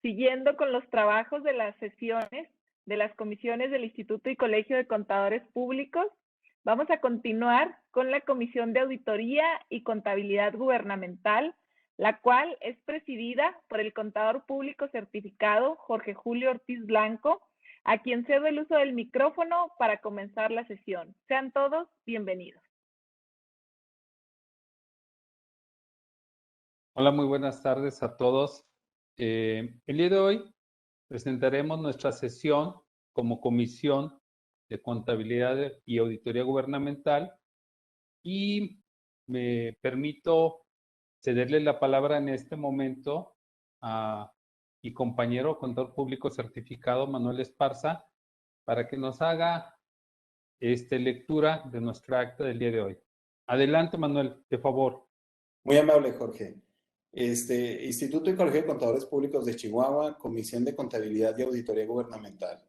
Siguiendo con los trabajos de las sesiones de las comisiones del Instituto y Colegio de Contadores Públicos, vamos a continuar con la Comisión de Auditoría y Contabilidad Gubernamental, la cual es presidida por el contador público certificado Jorge Julio Ortiz Blanco, a quien cedo el uso del micrófono para comenzar la sesión. Sean todos bienvenidos. Hola, muy buenas tardes a todos. El día de hoy presentaremos nuestra sesión como Comisión de Contabilidad y Auditoría Gubernamental y me permito cederle la palabra en este momento a mi compañero contador público certificado Manuel Esparza para que nos haga lectura de nuestra acta del día de hoy. Adelante, Manuel, de favor. Muy amable, Jorge. Instituto y Colegio de Contadores Públicos de Chihuahua, Comisión de Contabilidad y Auditoría Gubernamental.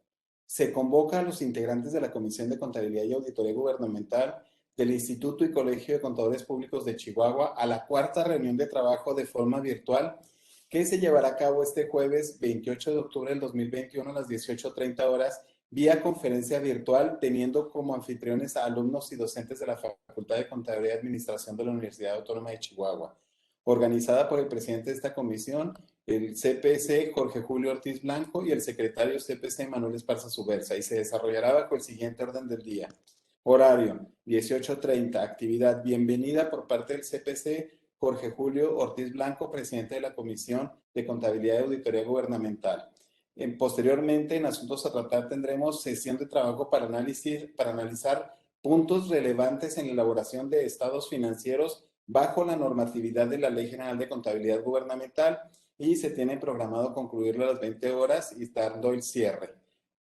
Se convoca a los integrantes de la Comisión de Contabilidad y Auditoría Gubernamental del Instituto y Colegio de Contadores Públicos de Chihuahua a la cuarta reunión de trabajo de forma virtual que se llevará a cabo este jueves 28 de octubre del 2021 a las 18:30 horas vía conferencia virtual, teniendo como anfitriones a alumnos y docentes de la Facultad de Contabilidad y Administración de la Universidad Autónoma de Chihuahua, organizada por el presidente de esta comisión, el CPC Jorge Julio Ortiz Blanco y el secretario CPC Manuel Esparza Subversa, y se desarrollará bajo el siguiente orden del día. Horario, 18:30, actividad bienvenida por parte del CPC Jorge Julio Ortiz Blanco, presidente de la Comisión de Contabilidad y Auditoría Gubernamental. Posteriormente, en asuntos a tratar, tendremos sesión de trabajo para analizar puntos relevantes en la elaboración de estados financieros bajo la normatividad de la Ley General de Contabilidad Gubernamental, y se tiene programado concluirlo a las 20 horas y dando el cierre.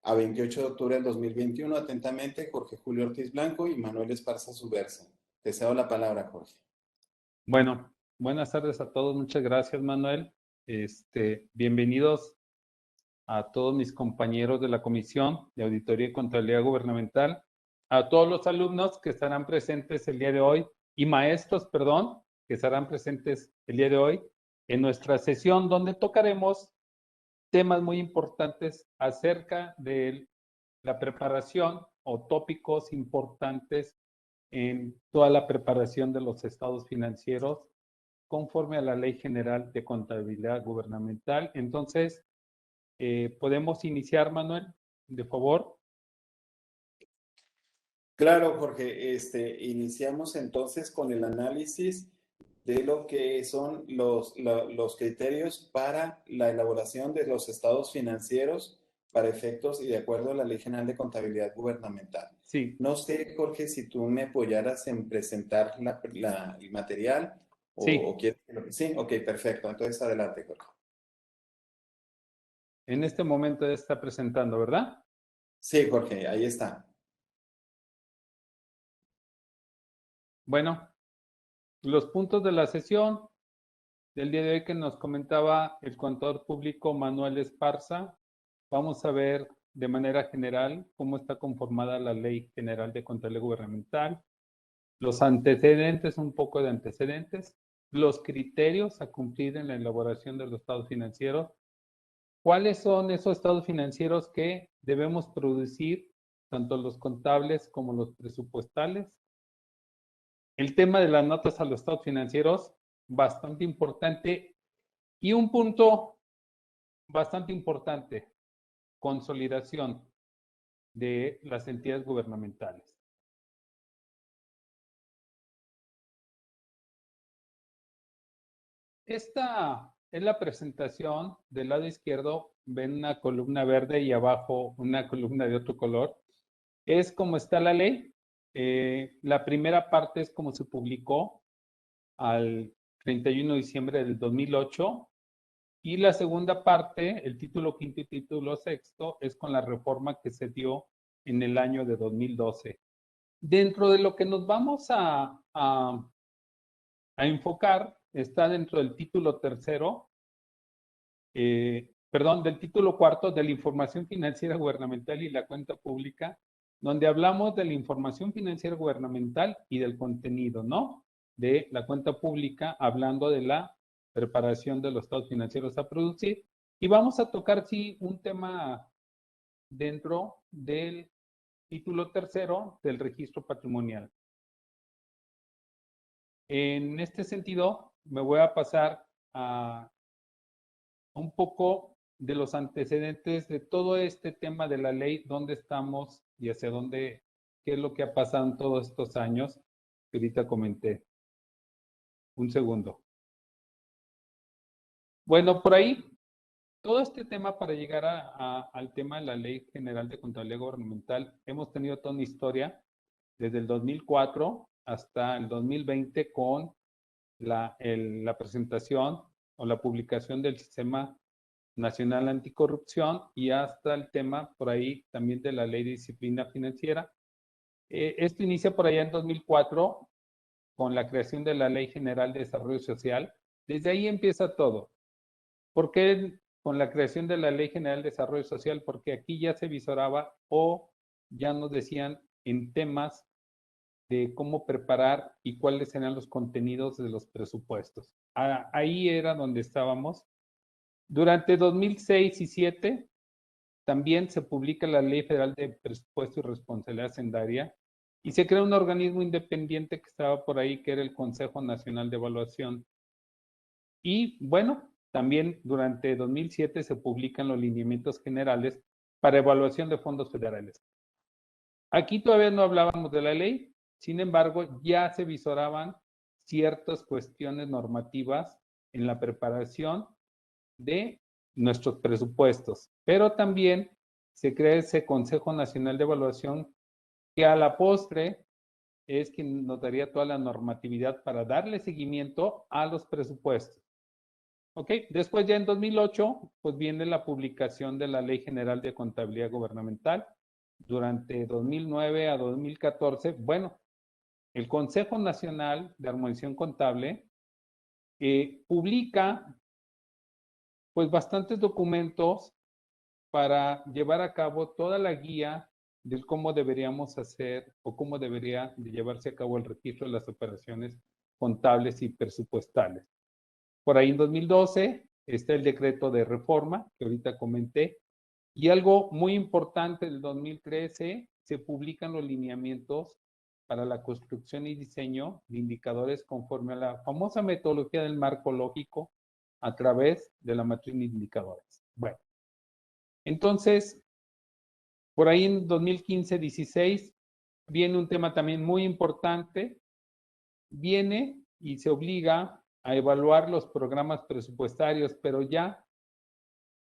A 28 de octubre del 2021, atentamente, Jorge Julio Ortiz Blanco y Manuel Esparza Subversa. Te cedo la palabra, Jorge. Bueno, buenas tardes a todos. Muchas gracias, Manuel. Bienvenidos a todos mis compañeros de la Comisión de Auditoría y Contabilidad Gubernamental, a todos los alumnos que estarán presentes el día de hoy y maestros, perdón, que estarán presentes el día de hoy en nuestra sesión donde tocaremos temas muy importantes acerca de la preparación o tópicos importantes en toda la preparación de los estados financieros conforme a la Ley General de Contabilidad Gubernamental. Entonces, ¿podemos iniciar, Manuel, de favor? Claro, Jorge. Iniciamos entonces con el análisis de lo que son los criterios para la elaboración de los estados financieros para efectos y de acuerdo a la Ley General de Contabilidad Gubernamental. Sí. No sé, Jorge, si tú me apoyaras en presentar el material. Sí. ¿O quieres que lo... Sí, ok, perfecto. Entonces, adelante, Jorge. En este momento ya está presentando, ¿verdad? Sí, Jorge, ahí está. Bueno, los puntos de la sesión del día de hoy que nos comentaba el contador público Manuel Esparza, vamos a ver de manera general cómo está conformada la Ley General de Contabilidad Gubernamental, los antecedentes, un poco de antecedentes, los criterios a cumplir en la elaboración de los estados financieros, cuáles son esos estados financieros que debemos producir, tanto los contables como los presupuestales. El tema de las notas a los estados financieros, bastante importante. Y un punto bastante importante, consolidación de las entidades gubernamentales. Esta es la presentación. Del lado izquierdo ven una columna verde y abajo una columna de otro color. Es como está la ley. La primera parte es como se publicó al 31 de diciembre del 2008. Y la segunda parte, el título quinto y título sexto, es con la reforma que se dio en el año de 2012. Dentro de lo que nos vamos a enfocar está dentro del título tercero, del título cuarto de la información financiera gubernamental y la cuenta pública, donde hablamos de la información financiera gubernamental y del contenido, ¿no? De la cuenta pública, hablando de la preparación de los estados financieros a producir, Y vamos a tocar, sí, un tema dentro del título tercero del registro patrimonial. En este sentido, me voy a pasar a un poco de los antecedentes de todo este tema de la ley, dónde estamos y hacia dónde, qué es lo que ha pasado en todos estos años que ahorita comenté. Un segundo. Bueno, por ahí, todo este tema para llegar al tema de la Ley General de Contabilidad Gubernamental, hemos tenido toda una historia desde el 2004 hasta el 2020 con la presentación o la publicación del Sistema Nacional Anticorrupción y hasta el tema por ahí también de la Ley de Disciplina Financiera. Esto inicia por allá en 2004 con la creación de la Ley General de Desarrollo Social. Desde ahí empieza todo. ¿Por qué con la creación de la Ley General de Desarrollo Social? Porque aquí ya se visoraba o ya nos decían en temas de cómo preparar y cuáles eran los contenidos de los presupuestos. Ahí era donde estábamos. Durante 2006 y 2007 también se publica la Ley Federal de Presupuesto y Responsabilidad Hacendaria y se crea un organismo independiente que estaba por ahí, que era el Consejo Nacional de Evaluación. Y bueno, también durante 2007 se publican los lineamientos generales para evaluación de fondos federales. Aquí todavía no hablábamos de la ley, sin embargo, ya se visoraban ciertas cuestiones normativas en la preparación de nuestros presupuestos, pero también se crea ese Consejo Nacional de Evaluación que a la postre es quien nos daría toda la normatividad para darle seguimiento a los presupuestos. Ok, después ya en 2008, pues viene la publicación de la Ley General de Contabilidad Gubernamental. Durante 2009 a 2014, bueno, el Consejo Nacional de Armonización Contable publica pues bastantes documentos para llevar a cabo toda la guía de cómo deberíamos hacer o cómo debería de llevarse a cabo el registro de las operaciones contables y presupuestales. Por ahí en 2012 está el decreto de reforma que ahorita comenté. Y algo muy importante, del 2013 se publican los lineamientos para la construcción y diseño de indicadores conforme a la famosa metodología del marco lógico a través de la matriz de indicadores. Bueno, entonces, por ahí en 2015-16 viene un tema también muy importante. Viene y se obliga a evaluar los programas presupuestarios, pero ya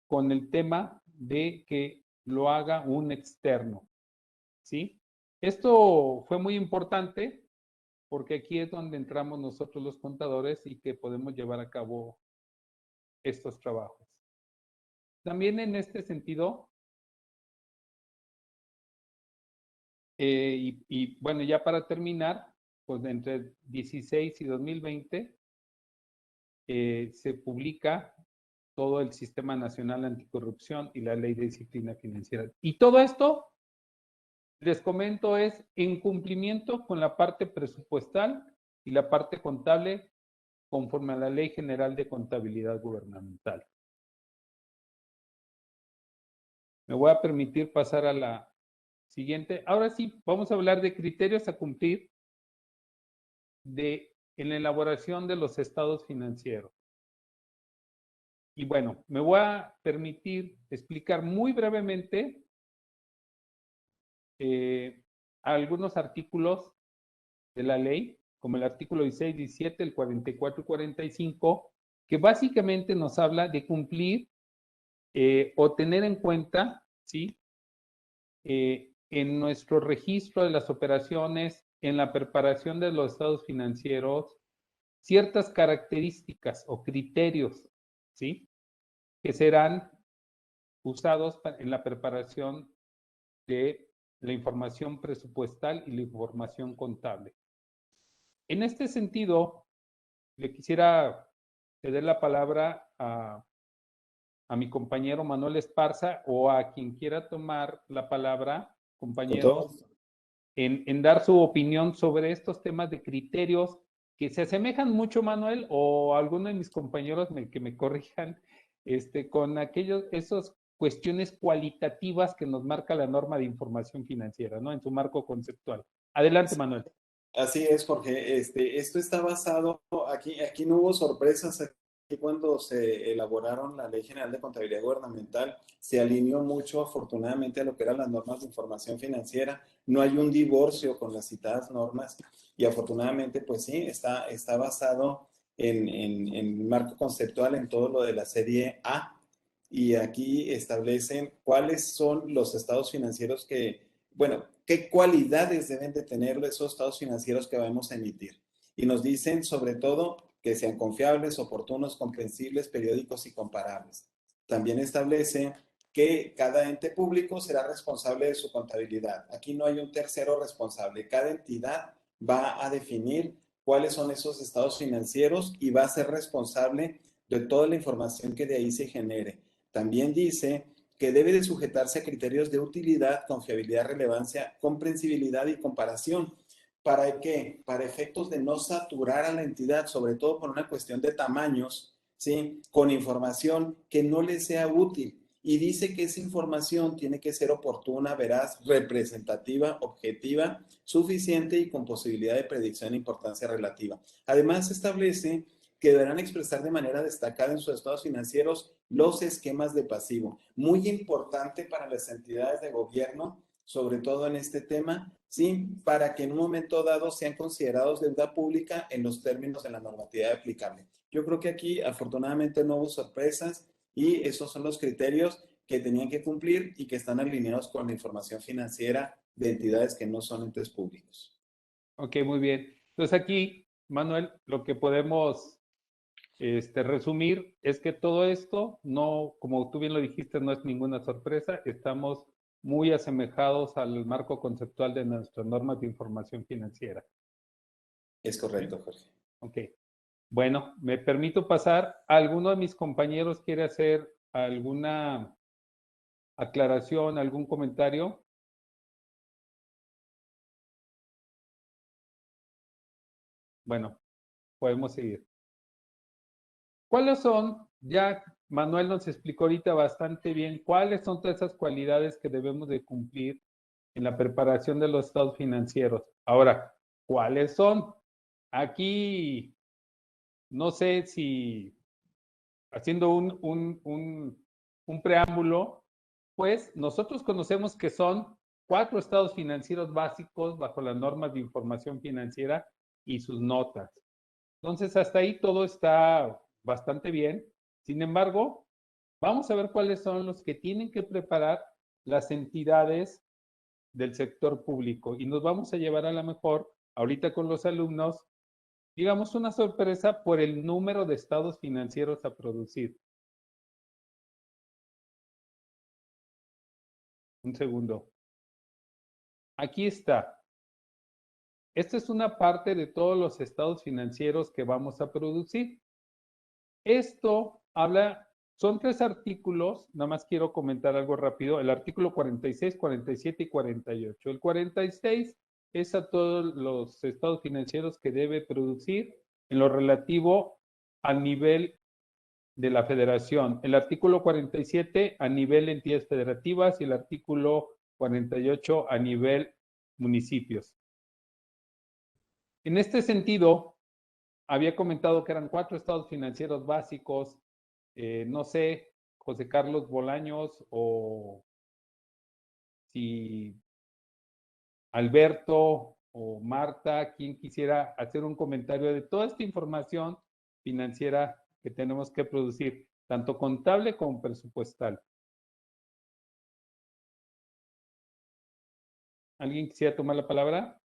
con el tema de que lo haga un externo, ¿sí? Esto fue muy importante porque aquí es donde entramos nosotros los contadores y que podemos llevar a cabo estos trabajos. También en este sentido, y bueno, ya para terminar, pues entre 16 y 2020 se publica todo el Sistema Nacional Anticorrupción y la Ley de Disciplina Financiera. Y todo esto, les comento, es en cumplimiento con la parte presupuestal y la parte contable conforme a la Ley General de Contabilidad Gubernamental. Me voy a permitir pasar a la siguiente. Ahora sí, vamos a hablar de criterios a cumplir en la elaboración de los estados financieros. Y bueno, me voy a permitir explicar muy brevemente algunos artículos de la ley, como el artículo 16, 17, el 44 y 45, que básicamente nos habla de cumplir o tener en cuenta, ¿sí? En nuestro registro de las operaciones, en la preparación de los estados financieros, ciertas características o criterios, ¿sí? Que serán usados en la preparación de la información presupuestal y la información contable. En este sentido, le quisiera ceder la palabra a mi compañero Manuel Esparza o a quien quiera tomar la palabra, compañeros, en dar su opinión sobre estos temas de criterios que se asemejan mucho, Manuel, o alguno de mis compañeros que me corrijan, con esas cuestiones cualitativas que nos marca la norma de información financiera, ¿no? En su marco conceptual. Adelante, Manuel. Así es, Jorge. Esto está basado, aquí no hubo sorpresas. Aquí cuando se elaboraron la Ley General de Contabilidad Gubernamental, se alineó mucho, afortunadamente, a lo que eran las normas de información financiera. No hay un divorcio con las citadas normas y afortunadamente, pues sí, está basado en marco conceptual en todo lo de la serie A. Y aquí establecen cuáles son los estados financieros bueno, qué cualidades deben de tener esos estados financieros que vamos a emitir. Y nos dicen, sobre todo, que sean confiables, oportunos, comprensibles, periódicos y comparables. También establece que cada ente público será responsable de su contabilidad. Aquí no hay un tercero responsable. Cada entidad va a definir cuáles son esos estados financieros y va a ser responsable de toda la información que de ahí se genere. También dice que debe de sujetarse a criterios de utilidad, confiabilidad, relevancia, comprensibilidad y comparación. ¿Para qué? Para efectos de no saturar a la entidad, sobre todo por una cuestión de tamaños, ¿sí? Con información que no le sea útil. Y dice que esa información tiene que ser oportuna, veraz, representativa, objetiva, suficiente y con posibilidad de predicción e importancia relativa. Además, establece que deberán expresar de manera destacada en sus estados financieros los esquemas de pasivo. Muy importante para las entidades de gobierno, sobre todo en este tema, ¿sí? Para que en un momento dado sean considerados deuda pública en los términos de la normatividad aplicable. Yo creo que aquí afortunadamente no hubo sorpresas y esos son los criterios que tenían que cumplir y que están alineados con la información financiera de entidades que no son entes públicos. Ok, muy bien. Entonces aquí, Manuel, lo que podemos resumir es que todo esto no, como tú bien lo dijiste, no es ninguna sorpresa. Estamos muy asemejados al marco conceptual de nuestras normas de información financiera. Es correcto, Jorge. Ok. Bueno, me permito pasar. ¿Alguno de mis compañeros quiere hacer alguna aclaración, algún comentario? Bueno, podemos seguir. ¿Cuáles son? Ya Manuel nos explicó ahorita bastante bien cuáles son todas esas cualidades que debemos de cumplir en la preparación de los estados financieros. Ahora, ¿cuáles son? Aquí, no sé si haciendo un preámbulo, pues nosotros conocemos que son 4 estados financieros básicos bajo las normas de información financiera y sus notas. Entonces, hasta ahí todo está bastante bien. Sin embargo, vamos a ver cuáles son los que tienen que preparar las entidades del sector público y nos vamos a llevar a lo mejor ahorita con los alumnos, digamos, una sorpresa por el número de estados financieros a producir. Un segundo. Aquí está. Esta es una parte de todos los estados financieros que vamos a producir. Esto habla, son 3 artículos, nada más quiero comentar algo rápido, el artículo 46, 47 y 48. El 46 es a todos los estados financieros que debe producir en lo relativo al nivel de la federación. El artículo 47 a nivel de entidades federativas y el artículo 48 a nivel municipios. En este sentido, había comentado que eran 4 estados financieros básicos. No sé, José Carlos Bolaños o si Alberto o Marta, quien quisiera hacer un comentario de toda esta información financiera que tenemos que producir, tanto contable como presupuestal. ¿Alguien quisiera tomar la palabra?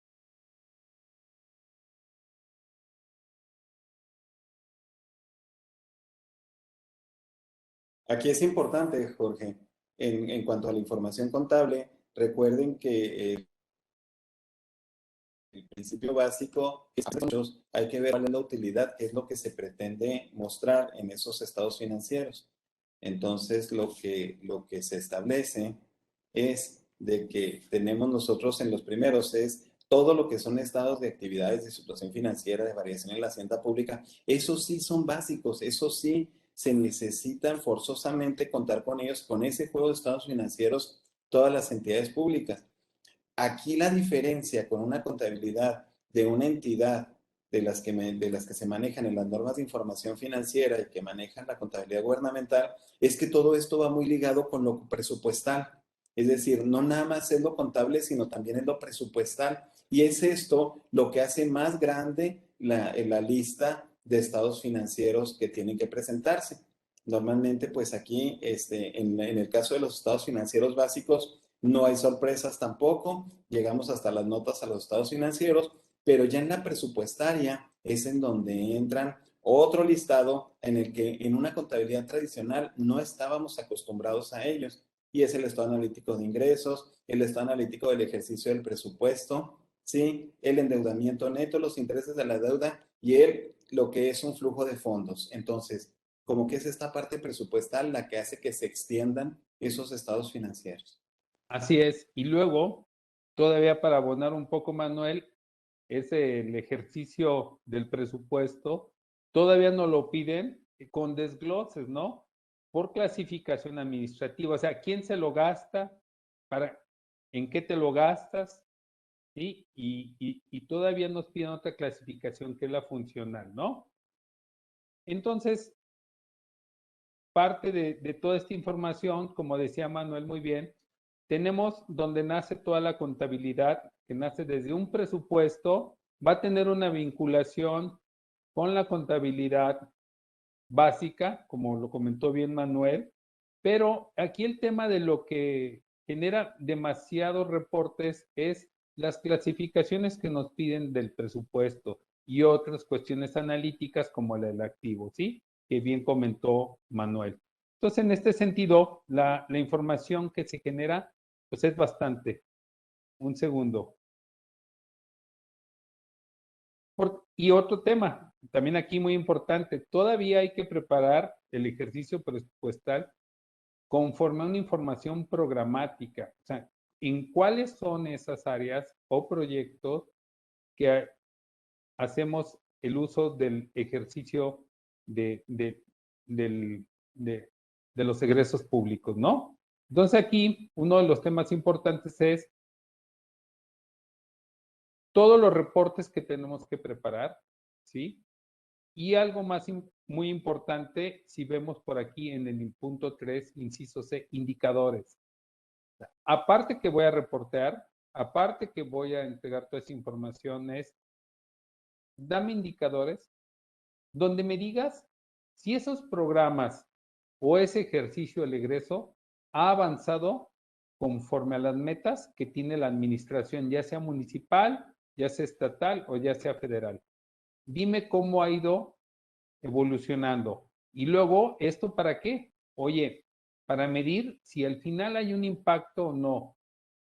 Aquí es importante, Jorge, en cuanto a la información contable, recuerden que el principio básico es que hay que ver cuál es la utilidad, qué es lo que se pretende mostrar en esos estados financieros. Entonces, lo que se establece es de que tenemos nosotros en los primeros es todo lo que son estados de actividades de situación financiera, de variación en la hacienda pública. Esos sí son básicos, esos sí se necesitan forzosamente contar con ellos, con ese juego de estados financieros, todas las entidades públicas. Aquí la diferencia con una contabilidad de una entidad de las que se manejan en las normas de información financiera y que manejan la contabilidad gubernamental es que todo esto va muy ligado con lo presupuestal. Es decir, no nada más es lo contable, sino también es lo presupuestal. Y es esto lo que hace más grande la lista de estados financieros que tienen que presentarse. Normalmente, pues aquí, en el caso de los estados financieros básicos, no hay sorpresas tampoco, llegamos hasta las notas a los estados financieros, pero ya en la presupuestaria es en donde entran otro listado en el que en una contabilidad tradicional no estábamos acostumbrados a ellos, y es el estado analítico de ingresos, el estado analítico del ejercicio del presupuesto, ¿sí? El endeudamiento neto, los intereses de la deuda y lo que es un flujo de fondos. Entonces, como que es esta parte presupuestal la que hace que se extiendan esos estados financieros. Así es. Y luego, todavía para abonar un poco, Manuel, es el ejercicio del presupuesto. Todavía no lo piden con desgloses, ¿no? Por clasificación administrativa. O sea, ¿quién se lo gasta? ¿En qué te lo gastas? ¿Sí? Y todavía nos piden otra clasificación que es la funcional, ¿no? Entonces, parte de toda esta información, como decía Manuel muy bien, tenemos donde nace toda la contabilidad, que nace desde un presupuesto, va a tener una vinculación con la contabilidad básica, como lo comentó bien Manuel, pero aquí el tema de lo que genera demasiados reportes es las clasificaciones que nos piden del presupuesto y otras cuestiones analíticas como la del activo, ¿sí? Que bien comentó Manuel. Entonces, en este sentido, la información que se genera, pues es bastante. Un segundo. Y otro tema, también aquí muy importante, todavía hay que preparar el ejercicio presupuestal conforme a una información programática. O sea, ¿en cuáles son esas áreas o proyectos que hacemos el uso del ejercicio de, de, del- de los egresos públicos, ¿no? Entonces aquí uno de los temas importantes es todos los reportes que tenemos que preparar, ¿sí? Y algo más muy importante, si vemos por aquí en el punto 3, inciso C, indicadores. Aparte que voy a reportear, aparte que voy a entregar toda esa información, es dame indicadores donde me digas si esos programas o ese ejercicio del egreso ha avanzado conforme a las metas que tiene la administración, ya sea municipal, ya sea estatal o ya sea federal. Dime cómo ha ido evolucionando. Y luego, ¿esto para qué? Oye, para medir si al final hay un impacto o no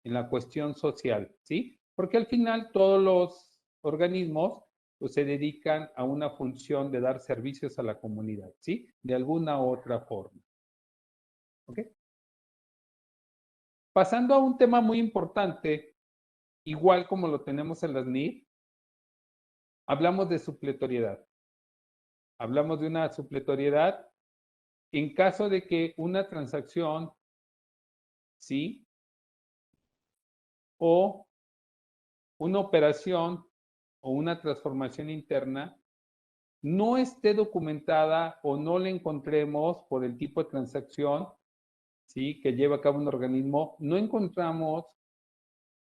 en la cuestión social, ¿sí? Porque al final todos los organismos pues, se dedican a una función de dar servicios a la comunidad, ¿sí? De alguna u otra forma. ¿Ok? Pasando a un tema muy importante, igual como lo tenemos en las NIF, hablamos de supletoriedad. Hablamos de una supletoriedad en caso de que una transacción, ¿sí? O una operación o una transformación interna no esté documentada o no la encontremos por el tipo de transacción, ¿sí? Que lleva a cabo un organismo, no encontramos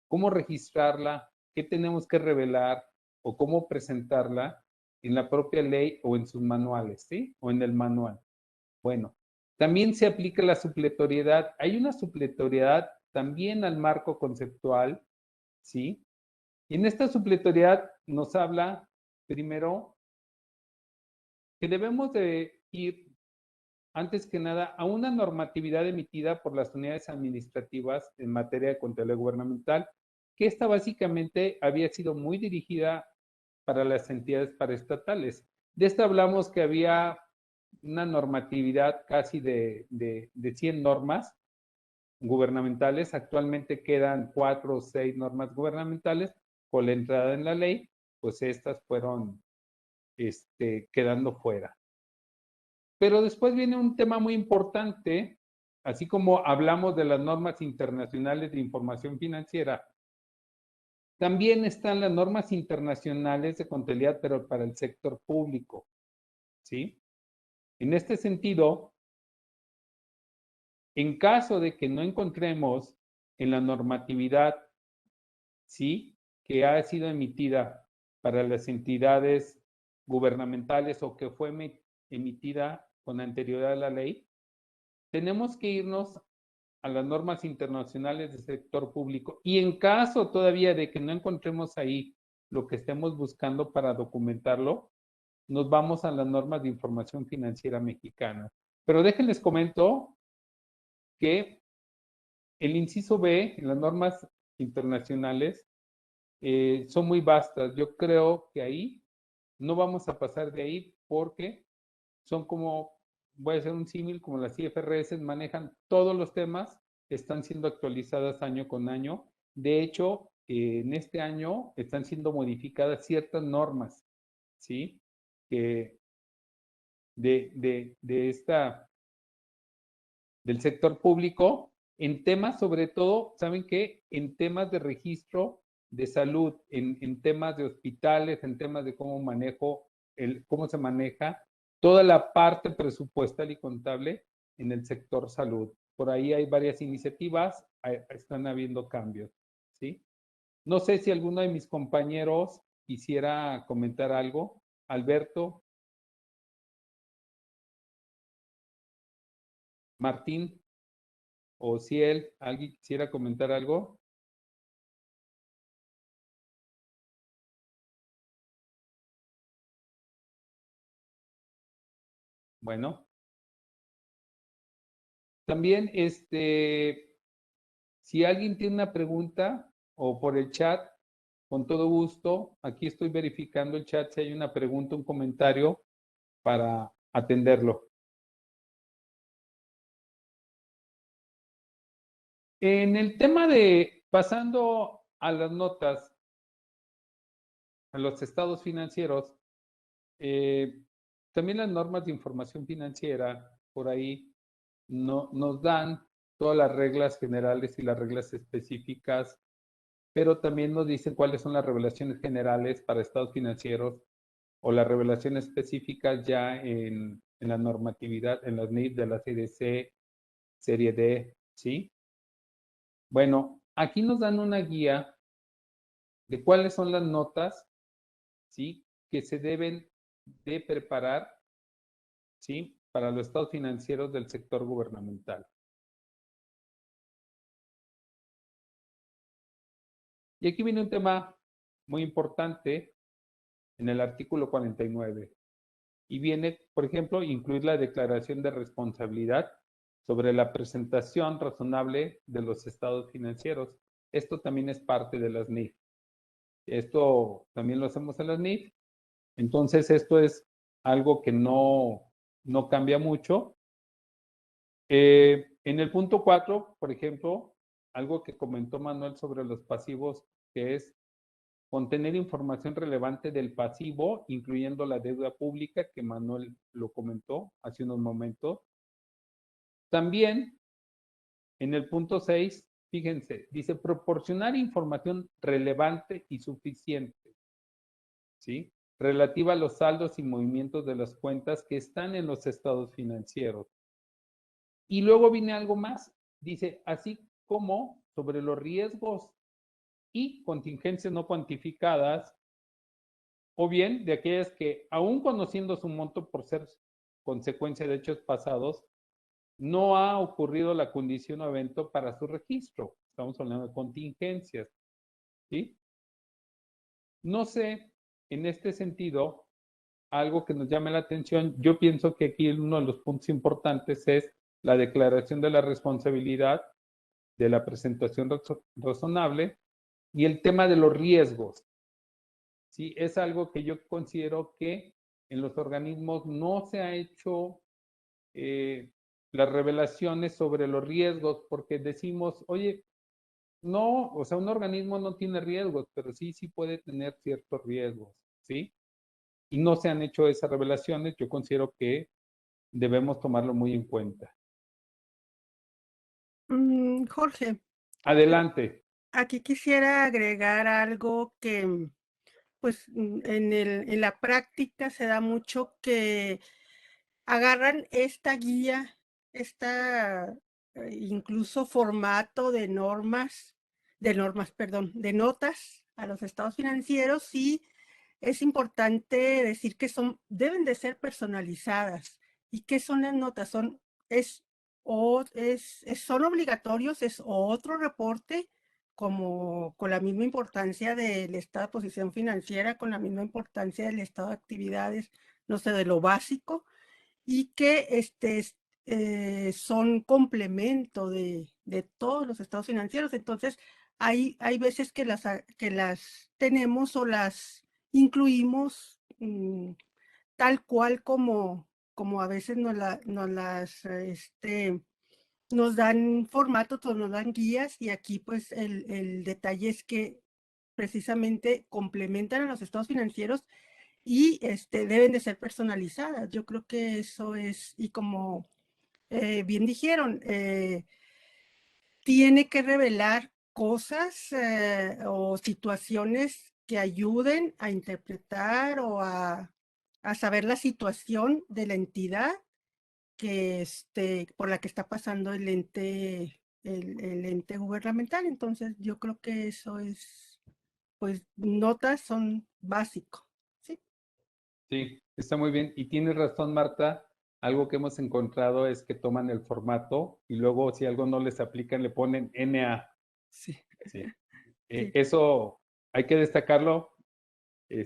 cómo registrarla, qué tenemos que revelar o cómo presentarla en la propia ley o en sus manuales, ¿sí? O en el manual. Bueno, también se aplica la supletoriedad. Hay una supletoriedad también al marco conceptual, ¿sí? Y en esta supletoriedad nos habla primero que debemos de ir, antes que nada, a una normatividad emitida por las unidades administrativas en materia de contabilidad gubernamental, que esta básicamente había sido muy dirigida para las entidades paraestatales. De esta hablamos que había una normatividad casi de 100 normas gubernamentales. Actualmente quedan 4 o 6 normas gubernamentales. Por la entrada en la ley, pues estas fueron quedando fuera. Pero después viene un tema muy importante, así como hablamos de las normas internacionales de información financiera, también están las normas internacionales de contabilidad, pero para el sector público, ¿sí? En este sentido, en caso de que no encontremos en la normatividad, ¿sí?, que ha sido emitida para las entidades gubernamentales o que fue emitida con anterioridad a la ley, tenemos que irnos a las normas internacionales del sector público y en caso todavía de que no encontremos ahí lo que estemos buscando para documentarlo, nos vamos a las normas de información financiera mexicana. Pero déjenles comento que el inciso B en las normas internacionales son muy vastas. Yo creo que ahí no vamos a pasar de ahí porque son como, voy a hacer un símil, como las IFRS manejan todos los temas, están siendo actualizadas año con año. De hecho, en este año están siendo modificadas ciertas normas, ¿sí? Que del sector público en temas, sobre todo, ¿saben qué? En temas de registro de salud, en temas de hospitales, en temas de cómo se maneja toda la parte presupuestal y contable en el sector salud. Por ahí hay varias iniciativas, están habiendo cambios, ¿sí? No sé si alguno de mis compañeros quisiera comentar algo. Alberto, Martín o Ciel, ¿alguien quisiera comentar algo? Bueno, también si alguien tiene una pregunta o por el chat, con todo gusto, aquí estoy verificando el chat si hay una pregunta, un comentario para atenderlo. En el tema de, pasando a las notas, a los estados financieros, también las normas de información financiera por ahí nos dan todas las reglas generales y las reglas específicas, pero también nos dicen cuáles son las revelaciones generales para estados financieros o las revelaciones específicas ya en la normatividad, en las NIF de la CDC, Serie D, ¿sí? Bueno, aquí nos dan una guía de cuáles son las notas, ¿sí?, que se deben de preparar, ¿sí?, para los estados financieros del sector gubernamental. Y aquí viene un tema muy importante en el artículo 49. Y viene, por ejemplo, incluir la declaración de responsabilidad sobre la presentación razonable de los estados financieros. Esto también es parte de las NIF. Esto también lo hacemos en las NIF. Entonces, esto es algo que no cambia mucho. En el punto 4, por ejemplo, algo que comentó Manuel sobre los pasivos, que es contener información relevante del pasivo, incluyendo la deuda pública, que Manuel lo comentó hace unos momentos. También, en el punto 6, fíjense, dice proporcionar información relevante y suficiente, ¿sí?, relativa a los saldos y movimientos de las cuentas que están en los estados financieros. Y luego viene algo más, dice, así como sobre los riesgos y contingencias no cuantificadas, o bien de aquellas que, aun conociendo su monto por ser consecuencia de hechos pasados, no ha ocurrido la condición o evento para su registro. Estamos hablando de contingencias, ¿sí? No sé, en este sentido, algo que nos llame la atención, yo pienso que aquí uno de los puntos importantes es la declaración de la responsabilidad de la presentación razonable y el tema de los riesgos. Sí, es algo que yo considero que en los organismos no se ha hecho las revelaciones sobre los riesgos, porque decimos, oye, no, o sea, un organismo no tiene riesgos, pero sí puede tener ciertos riesgos, ¿sí? Y no se han hecho esas revelaciones. Yo considero que debemos tomarlo muy en cuenta. Jorge, Adelante. aquí quisiera agregar algo que, pues, en la práctica se da mucho que agarran esta guía, incluso formato perdón, de notas a los estados financieros, y es importante decir que deben de ser personalizadas. ¿Y qué son las notas? Son obligatorios, es otro reporte como con la misma importancia del estado de posición financiera, con la misma importancia del estado de actividades, no sé, de lo básico, y que son complemento de todos los estados financieros. Entonces, hay veces que las tenemos o las incluimos tal cual como a veces nos dan formatos o nos dan guías, y aquí pues el detalle es que precisamente complementan a los estados financieros y deben de ser personalizadas. Yo creo que eso es, y como bien dijeron, tiene que revelar cosas o situaciones que ayuden a interpretar o a saber la situación de la entidad que por la que está pasando el ente gubernamental. Entonces, yo creo que eso es, pues, notas son básicos, ¿sí? Sí, está muy bien. Y tienes razón, Marta. Algo que hemos encontrado es que toman el formato y luego si algo no les aplican le ponen NA. Sí. Sí. Sí. Eso hay que destacarlo.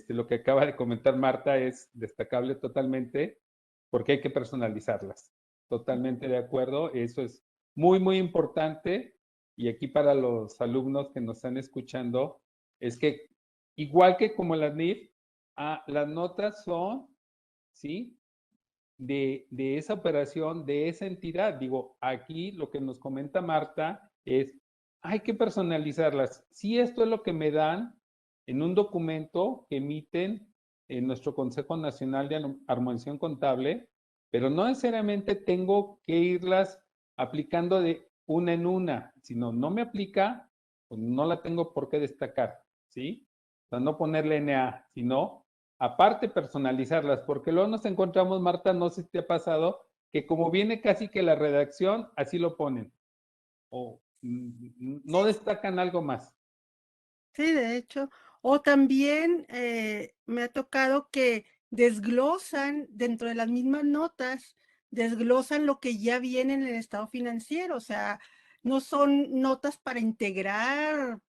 Lo que acaba de comentar Marta es destacable totalmente porque hay que personalizarlas. Totalmente de acuerdo. Eso es muy, muy importante. Y aquí para los alumnos que nos están escuchando, es que igual que como las NIF, las notas son, ¿sí? De esa operación, de esa entidad. Digo, aquí lo que nos comenta Marta es, hay que personalizarlas. Si esto es lo que me dan en un documento que emiten en nuestro Consejo Nacional de Armonización Contable, pero no necesariamente tengo que irlas aplicando de una en una, sino no me aplica, pues no la tengo por qué destacar, ¿sí? O sea, no ponerle NA, sino aparte personalizarlas, porque luego nos encontramos, Marta, no sé si te ha pasado, que como viene casi que la redacción, así lo ponen, o no destacan algo más. Sí, de hecho. O también me ha tocado que desglosan dentro de las mismas notas, desglosan lo que ya viene en el estado financiero. O sea, no son notas para integrar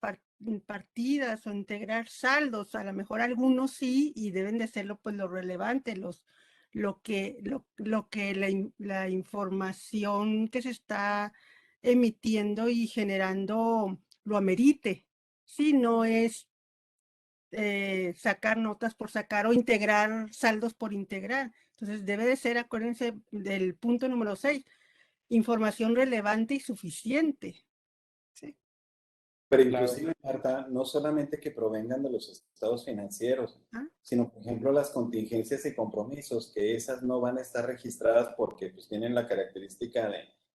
partidas o integrar saldos. A lo mejor algunos sí, y deben de serlo pues lo relevante, la información que se está emitiendo y generando lo amerite. Sí, no es sacar notas por sacar o integrar saldos por integrar. Entonces debe de ser, acuérdense del punto número 6, información relevante y suficiente. ¿Sí? Pero inclusive, Marta, no solamente que provengan de los estados financieros, sino, por ejemplo, las contingencias y compromisos, que esas no van a estar registradas porque pues, tienen la característica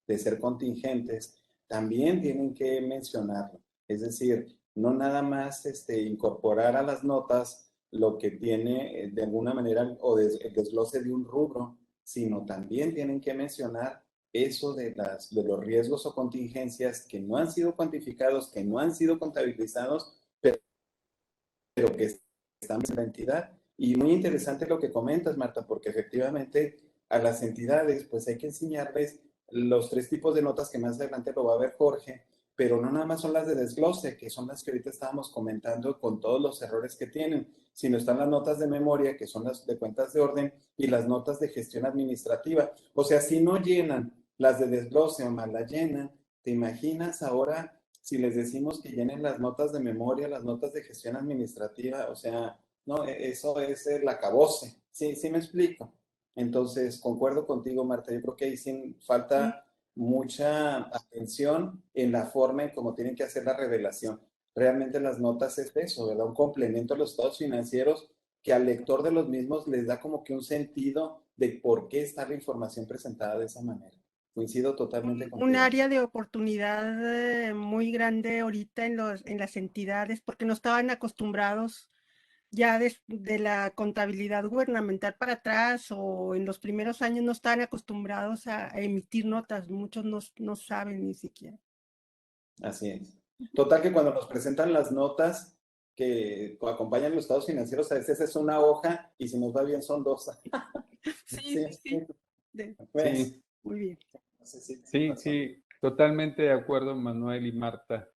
de ser contingentes, también tienen que mencionarlo. Es decir, no nada más incorporar a las notas lo que tiene de alguna manera o el desglose de un rubro, sino también tienen que mencionar eso de los riesgos o contingencias que no han sido cuantificados, que no han sido contabilizados, pero que están en la entidad. Y muy interesante lo que comentas, Marta, porque efectivamente a las entidades pues hay que enseñarles los 3 tipos de notas que más adelante lo va a ver Jorge, pero no nada más son las de desglose, que son las que ahorita estábamos comentando con todos los errores que tienen, sino están las notas de memoria, que son las de cuentas de orden, y las notas de gestión administrativa. O sea, si no llenan las de desglose o mal las llenan, ¿te imaginas ahora si les decimos que llenen las notas de memoria, las notas de gestión administrativa? O sea, no, eso es el acabose. Sí, sí me explico. Entonces, concuerdo contigo, Marta. Yo creo que ahí sí falta mucha atención en la forma en cómo tienen que hacer la revelación. Realmente las notas es eso, ¿verdad? Un complemento a los estados financieros que al lector de los mismos les da como que un sentido de por qué está la información presentada de esa manera. Coincido totalmente contigo. Un área de oportunidad muy grande ahorita en las entidades, porque no estaban acostumbrados ya de la contabilidad gubernamental para atrás, o en los primeros años no estaban acostumbrados a emitir notas, muchos no saben ni siquiera. Así es. Total que cuando nos presentan las notas que acompañan los estados financieros, a veces es una hoja y si nos va bien son dos. Sí. Pues, Sí. Muy bien. no sé si Sí, razón. sí, totalmente de acuerdo, Manuel y Marta.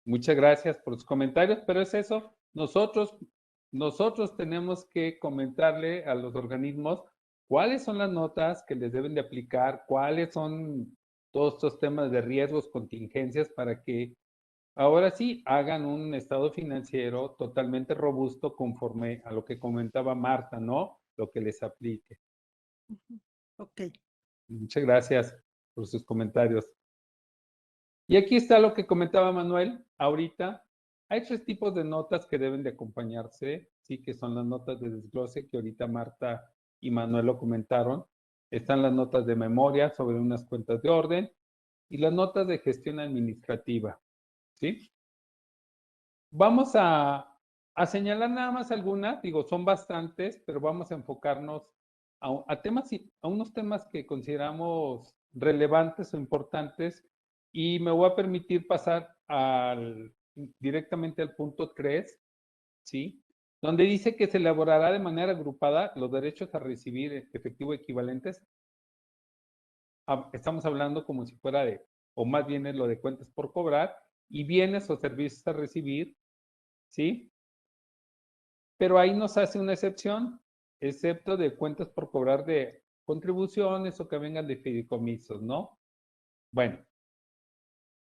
Muchas gracias por sus comentarios, pero es eso, nosotros tenemos que comentarle a los organismos cuáles son las notas que les deben de aplicar, cuáles son todos estos temas de riesgos, contingencias, para que ahora sí hagan un estado financiero totalmente robusto conforme a lo que comentaba Marta, ¿no? Lo que les aplique. Ok. Muchas gracias por sus comentarios. Y aquí está lo que comentaba Manuel ahorita. Hay 3 tipos de notas que deben de acompañarse, sí, que son las notas de desglose que ahorita Marta y Manuel lo comentaron. Están las notas de memoria sobre unas cuentas de orden y las notas de gestión administrativa, ¿sí? Vamos a señalar nada más algunas, digo, son bastantes, pero vamos a enfocarnos a unos temas que consideramos relevantes o importantes y me voy a permitir pasar directamente al punto 3, ¿sí? Donde dice que se elaborará de manera agrupada los derechos a recibir efectivo equivalentes. Estamos hablando como si fuera o más bien es lo de cuentas por cobrar, y bienes o servicios a recibir, ¿sí? Pero ahí nos hace una excepción, excepto de cuentas por cobrar de contribuciones o que vengan de fideicomisos, ¿no? Bueno,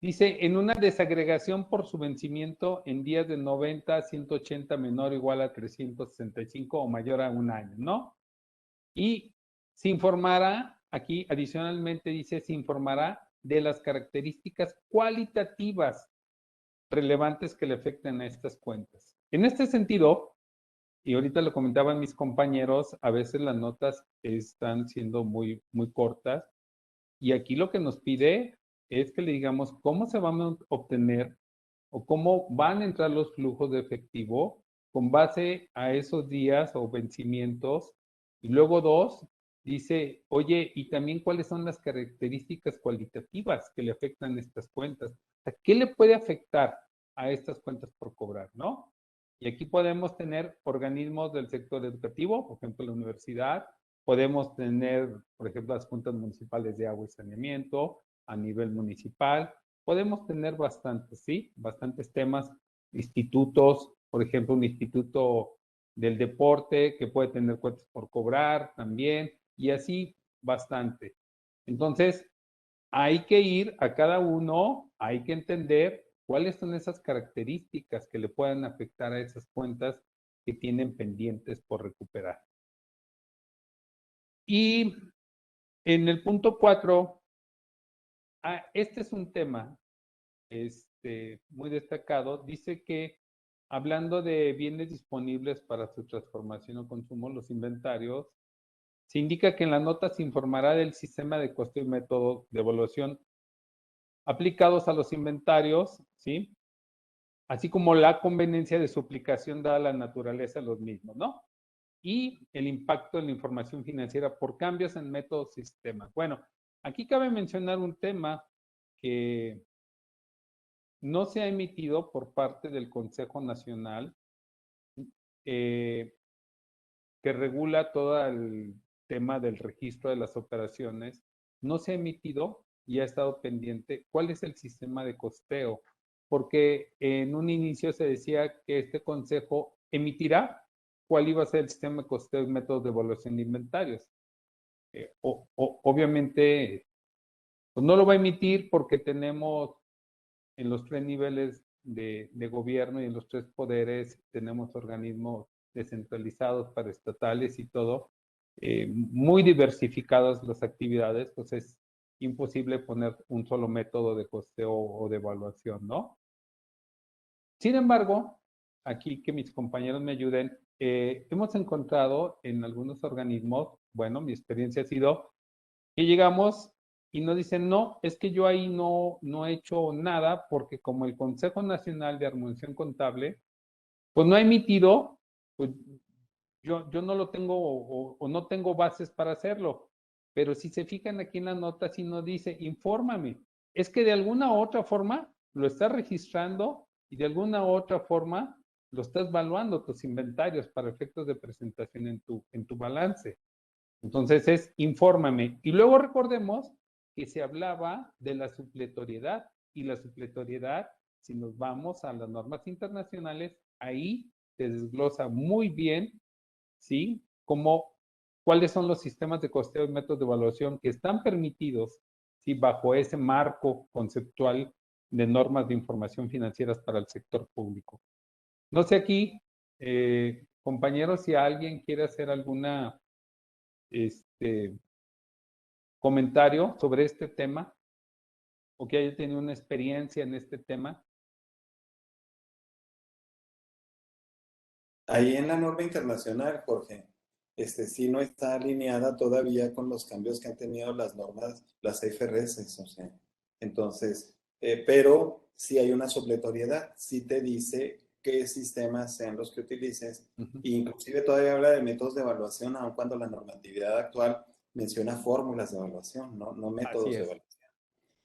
dice, en una desagregación por su vencimiento en días de 90 a 180 menor o igual a 365 o mayor a un año, ¿no? Y se informará, aquí adicionalmente dice, se informará de las características cualitativas relevantes que le afecten a estas cuentas. En este sentido, y ahorita lo comentaban mis compañeros, a veces las notas están siendo muy, muy cortas y aquí lo que nos pide es que le digamos cómo se van a obtener o cómo van a entrar los flujos de efectivo con base a esos días o vencimientos. Y luego 2, dice, oye, y también cuáles son las características cualitativas que le afectan a estas cuentas. O sea, ¿qué le puede afectar a estas cuentas por cobrar, no? Y aquí podemos tener organismos del sector educativo, por ejemplo, la universidad. Podemos tener, por ejemplo, las juntas municipales de agua y saneamiento a nivel municipal. Podemos tener bastantes, ¿sí? Bastantes temas, institutos, por ejemplo, un instituto del deporte que puede tener cuentas por cobrar también, y así bastante. Entonces, hay que ir a cada uno, hay que entender cuáles son esas características que le puedan afectar a esas cuentas que tienen pendientes por recuperar. Y en el punto 4, este es un tema muy destacado. Dice que hablando de bienes disponibles para su transformación o consumo, los inventarios, se indica que en la nota se informará del sistema de costo y método de evaluación aplicados a los inventarios, ¿sí? Así como la conveniencia de su aplicación dada la naturaleza de los mismos, ¿no? Y el impacto en la información financiera por cambios en métodos y sistemas. Bueno, aquí cabe mencionar un tema que no se ha emitido por parte del Consejo Nacional que regula todo el tema del registro de las operaciones. No se ha emitido y ha estado pendiente cuál es el sistema de costeo, porque en un inicio se decía que este consejo emitirá cuál iba a ser el sistema de costeo y métodos de evaluación de inventarios. Obviamente, pues no lo va a emitir porque tenemos en los 3 niveles de gobierno y en los 3 poderes tenemos organismos descentralizados, paraestatales y todo, muy diversificadas las actividades, pues es imposible poner un solo método de costeo o de evaluación, ¿no? Sin embargo, aquí que mis compañeros me ayuden. Hemos encontrado en algunos organismos, bueno, mi experiencia ha sido que llegamos y nos dicen, no, es que yo ahí no he hecho nada porque como el Consejo Nacional de Armonización Contable, pues no ha emitido, pues yo no lo tengo o no tengo bases para hacerlo. Pero si se fijan aquí en la nota, sí nos dice, infórmame. Es que de alguna u otra forma lo estás registrando y de alguna u otra forma lo estás valuando tus inventarios para efectos de presentación en tu balance. Entonces es infórmame. Y luego recordemos que se hablaba de la supletoriedad y la supletoriedad, si nos vamos a las normas internacionales, ahí se desglosa muy bien, ¿sí? Como cuáles son los sistemas de costeo y métodos de evaluación que están permitidos, ¿sí? Bajo ese marco conceptual de normas de información financieras para el sector público. No sé aquí, compañeros, si alguien quiere hacer alguna comentario sobre este tema o que haya tenido una experiencia en este tema. Ahí en la norma internacional, Jorge, sí no está alineada todavía con los cambios que han tenido las normas, las IFRS, o sea, entonces, pero sí hay una supletoriedad, sí te dice qué sistemas sean los que utilices, e inclusive todavía habla de métodos de evaluación, aun cuando la normatividad actual menciona fórmulas de evaluación, no métodos de evaluación.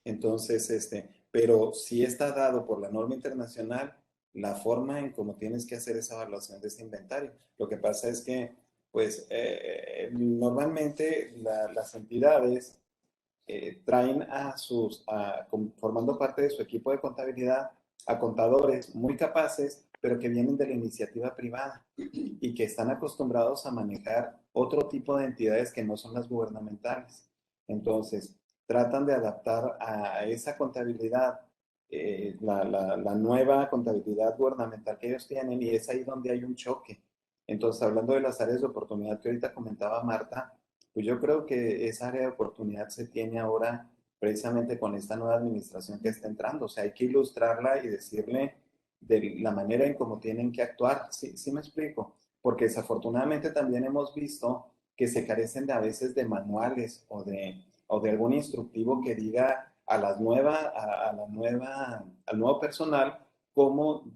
Entonces, pero sí está dado por la norma internacional la forma en cómo tienes que hacer esa evaluación de este inventario. Lo que pasa es que, pues, normalmente las entidades traen formando parte de su equipo de contabilidad, a contadores muy capaces, pero que vienen de la iniciativa privada y que están acostumbrados a manejar otro tipo de entidades que no son las gubernamentales. Entonces, tratan de adaptar a esa contabilidad la nueva contabilidad gubernamental que ellos tienen, y es ahí donde hay un choque. Entonces, hablando de las áreas de oportunidad que ahorita comentaba Marta, pues yo creo que esa área de oportunidad se tiene ahora precisamente con esta nueva administración que está entrando. O sea, hay que ilustrarla y decirle de la manera en cómo tienen que actuar. Sí me explico. Porque desafortunadamente también hemos visto que se carecen a veces de manuales o de algún instructivo que diga al nuevo personal cómo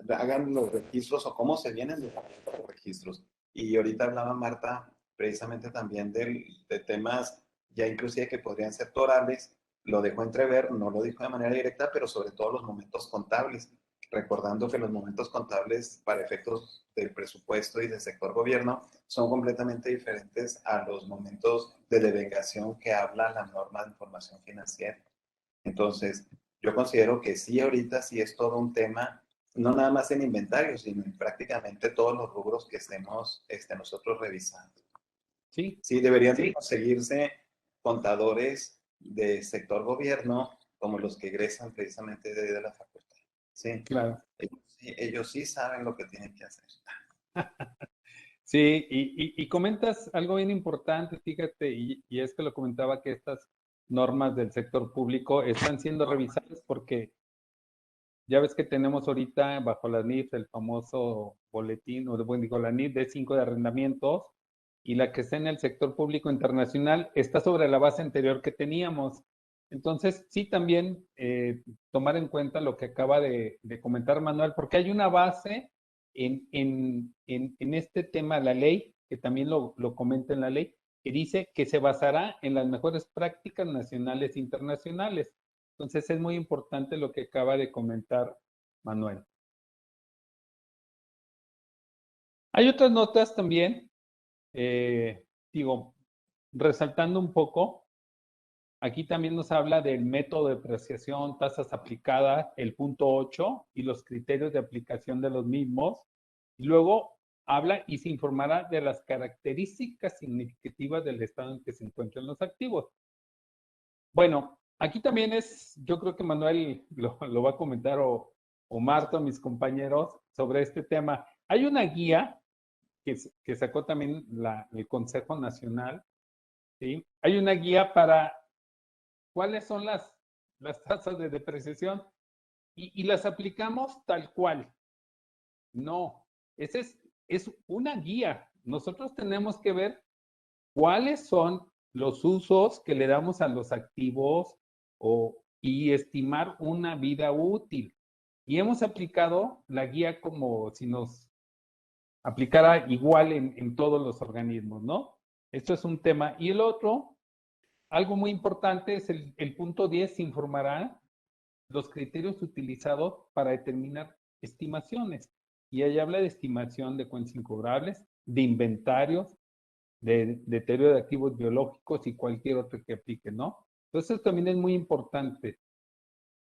hagan los registros o cómo se vienen de los registros. Y ahorita hablaba Marta precisamente también de temas ya inclusive que podrían ser torales, lo dejó entrever, no lo dijo de manera directa, pero sobre todo los momentos contables, recordando que los momentos contables para efectos del presupuesto y del sector gobierno son completamente diferentes a los momentos de devengación que habla la norma de información financiera. Entonces, yo considero que sí, ahorita sí es todo un tema, no nada más en inventario, sino en prácticamente todos los rubros que estemos nosotros revisando. Sí. Sí, deberían conseguirse contadores de sector gobierno como los que egresan precisamente de la facultad. Sí, claro. Ellos sí saben lo que tienen que hacer. Sí, y comentas algo bien importante, fíjate, y es que lo comentaba que estas normas del sector público están siendo revisadas porque ya ves que tenemos ahorita bajo la NIF el famoso boletín, o bueno, digo, la NIF D5 de arrendamientos, y la que está en el sector público internacional está sobre la base anterior que teníamos. Entonces, sí, también tomar en cuenta lo que acaba de comentar Manuel, porque hay una base en este tema, la ley, que también lo comenta en la ley, que dice que se basará en las mejores prácticas nacionales e internacionales. Entonces es muy importante lo que acaba de comentar Manuel. Hay otras notas también, resaltando un poco, aquí también nos habla del método de depreciación, tasas aplicadas, el punto 8 y los criterios de aplicación de los mismos. Y luego habla y se informará de las características significativas del estado en que se encuentran los activos. Bueno, aquí también yo creo que Manuel lo va a comentar o Marta, mis compañeros, sobre este tema. Hay una guía que sacó también el Consejo Nacional, ¿sí? Hay una guía para cuáles son las tasas de depreciación y las aplicamos tal cual. No, es una guía. Nosotros tenemos que ver cuáles son los usos que le damos a los activos y estimar una vida útil. Y hemos aplicado la guía como si nos aplicara igual en todos los organismos, ¿no? Esto es un tema. Y el otro, algo muy importante, es el punto 10, informará los criterios utilizados para determinar estimaciones. Y ahí habla de estimación de cuentas incobrables, de inventarios, de deterioro de activos biológicos y cualquier otro que aplique, ¿no? Entonces también es muy importante.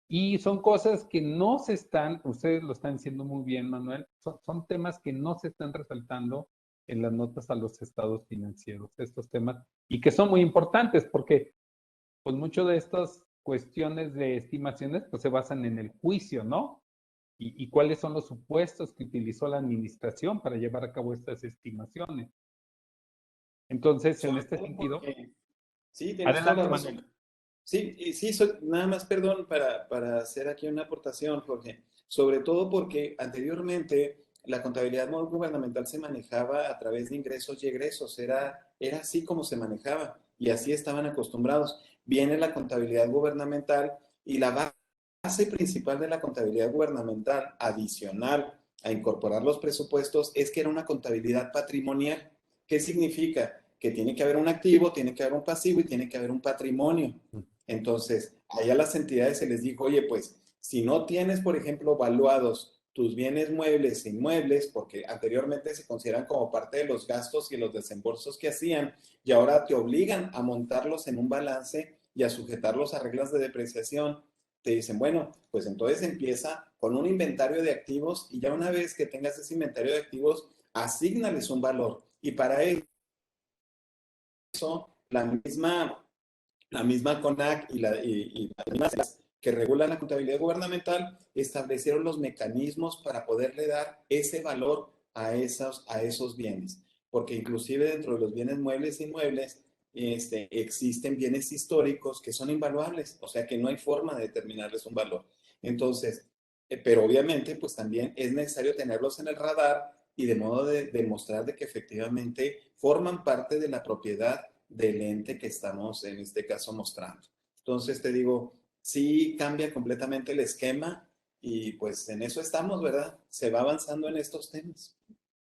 Y son cosas que no se están, ustedes lo están diciendo muy bien, Manuel, son temas que no se están resaltando en las notas a los estados financieros, estos temas, y que son muy importantes porque pues muchas de estas cuestiones de estimaciones pues se basan en el juicio, ¿no? Y cuáles son los supuestos que utilizó la administración para llevar a cabo estas estimaciones. Entonces, en este sentido, Sí, tienes toda adelante, la Manuel. razón. Sí, y sí, nada más, perdón, para hacer aquí una aportación, Jorge. Sobre todo porque anteriormente la contabilidad no gubernamental se manejaba a través de ingresos y egresos. Era así como se manejaba y así estaban acostumbrados. Viene la contabilidad gubernamental y la base principal de la contabilidad gubernamental, adicional a incorporar los presupuestos, es que era una contabilidad patrimonial. ¿Qué significa? Que tiene que haber un activo, tiene que haber un pasivo y tiene que haber un patrimonio. Entonces, allá a las entidades se les dijo, oye, pues, si no tienes, por ejemplo, valuados tus bienes muebles e inmuebles, porque anteriormente se consideran como parte de los gastos y los desembolsos que hacían, y ahora te obligan a montarlos en un balance y a sujetarlos a reglas de depreciación, te dicen, bueno, pues entonces empieza con un inventario de activos y ya una vez que tengas ese inventario de activos, asígnales un valor. Y para eso, la misma CONAC y las que regulan la contabilidad gubernamental establecieron los mecanismos para poderle dar ese valor a esos bienes. Porque inclusive dentro de los bienes muebles e inmuebles existen bienes históricos que son invaluables, o sea que no hay forma de determinarles un valor. Entonces, pero obviamente pues también es necesario tenerlos en el radar y de modo de demostrar de que efectivamente forman parte de la propiedad del ente que estamos en este caso mostrando. Entonces te digo, sí cambia completamente el esquema y pues en eso estamos, ¿verdad? Se va avanzando en estos temas.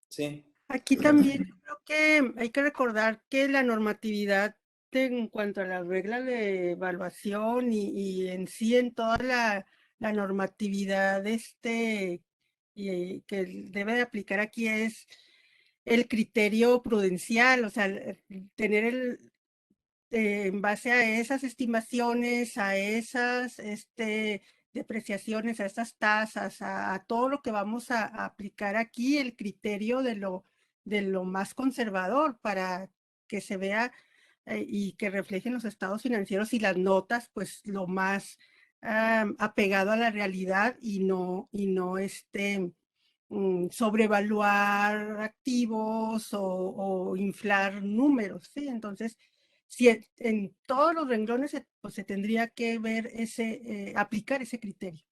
Sí. Aquí también yo creo que hay que recordar que la normatividad en cuanto a las reglas de evaluación y en sí en toda la normatividad que debe de aplicar aquí es el criterio prudencial, o sea, tener en base a esas estimaciones, a esas depreciaciones, a estas tasas, a todo lo que vamos a aplicar aquí, el criterio de lo más conservador para que se vea y que reflejen los estados financieros y las notas, pues lo más apegado a la realidad y no sobrevaluar activos o inflar números, ¿sí? Entonces, si en todos los renglones pues, se tendría que ver aplicar ese criterio.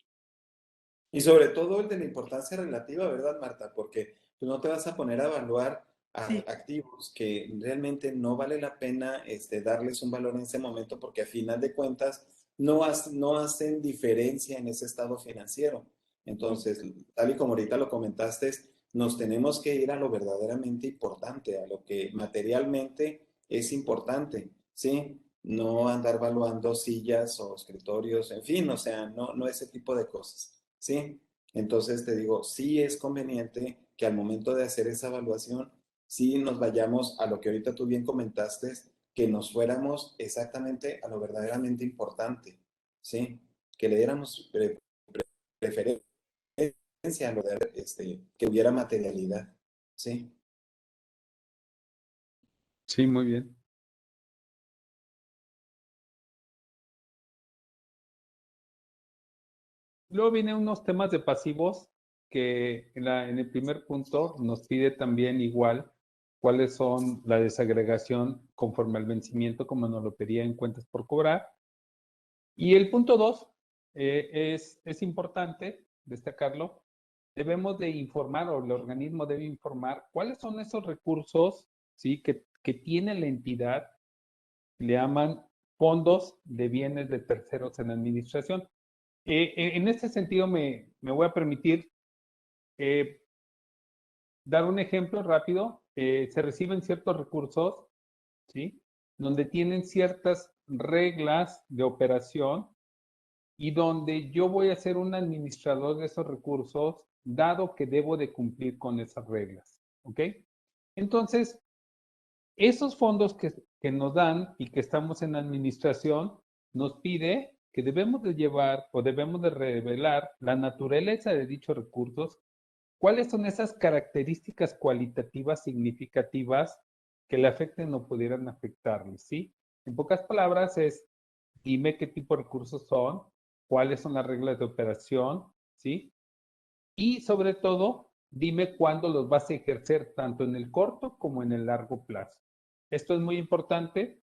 Y sobre todo el de la importancia relativa, ¿verdad, Marta? Porque tú no te vas a poner a evaluar Sí. activos que realmente no vale la pena darles un valor en ese momento porque a final de cuentas no hacen diferencia en ese estado financiero. Entonces, tal y como ahorita lo comentaste, nos tenemos que ir a lo verdaderamente importante, a lo que materialmente es importante, ¿sí? No andar valuando sillas o escritorios, en fin, o sea, no ese tipo de cosas. ¿Sí? Entonces te digo, sí es conveniente que al momento de hacer esa evaluación, sí nos vayamos a lo que ahorita tú bien comentaste, que nos fuéramos exactamente a lo verdaderamente importante, ¿sí? Que le diéramos preferencia a lo de que hubiera materialidad, ¿sí? Sí, muy bien. Luego vienen unos temas de pasivos que en el primer punto nos pide también igual cuáles son la desagregación conforme al vencimiento, como nos lo pedía en cuentas por cobrar. Y el punto 2 es importante destacarlo debemos de informar, o el organismo debe informar cuáles son esos recursos, ¿sí?, que tiene la entidad, le llaman fondos de bienes de terceros en administración. En este sentido, me voy a permitir dar un ejemplo rápido. Se reciben ciertos recursos, ¿sí?, donde tienen ciertas reglas de operación y donde yo voy a ser un administrador de esos recursos, dado que debo de cumplir con esas reglas, ¿ok? Entonces, esos fondos que nos dan y que estamos en administración, nos pide que debemos de llevar o debemos de revelar la naturaleza de dichos recursos, cuáles son esas características cualitativas significativas que le afecten o pudieran afectarle, ¿sí? En pocas palabras es, dime qué tipo de recursos son, cuáles son las reglas de operación, ¿sí? Y sobre todo, dime cuándo los vas a ejercer tanto en el corto como en el largo plazo. Esto es muy importante,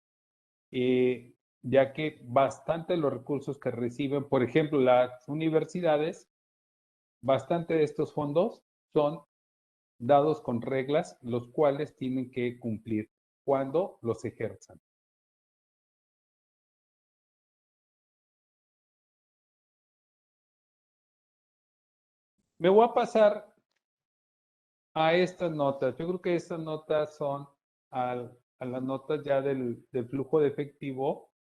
ya que bastante de los recursos que reciben, por ejemplo, las universidades, bastante de estos fondos son dados con reglas, los cuales tienen que cumplir cuando los ejerzan. Me voy a pasar a estas notas. Yo creo que estas notas son a las notas ya del flujo de efectivo.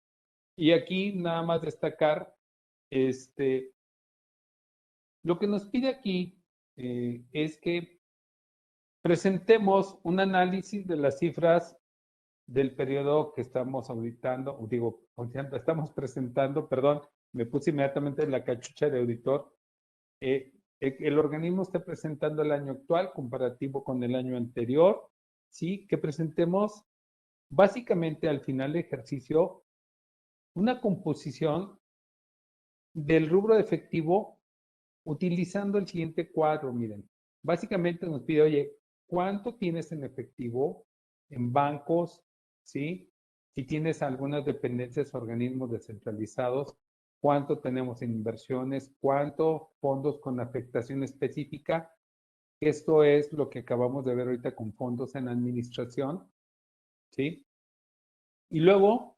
Y aquí nada más destacar, lo que nos pide aquí es que presentemos un análisis de las cifras del periodo que estamos auditando, digo, estamos presentando, perdón, me puse inmediatamente en la cachucha de auditor. El organismo está presentando el año actual comparativo con el año anterior, ¿sí? Que presentemos básicamente al final del ejercicio una composición del rubro de efectivo utilizando el siguiente cuadro. Miren, básicamente nos pide, oye, ¿cuánto tienes en efectivo en bancos? ¿Sí? Si tienes algunas dependencias, organismos descentralizados, ¿cuánto tenemos en inversiones? ¿Cuánto fondos con afectación específica? Esto es lo que acabamos de ver ahorita con fondos en administración, ¿sí? Y luego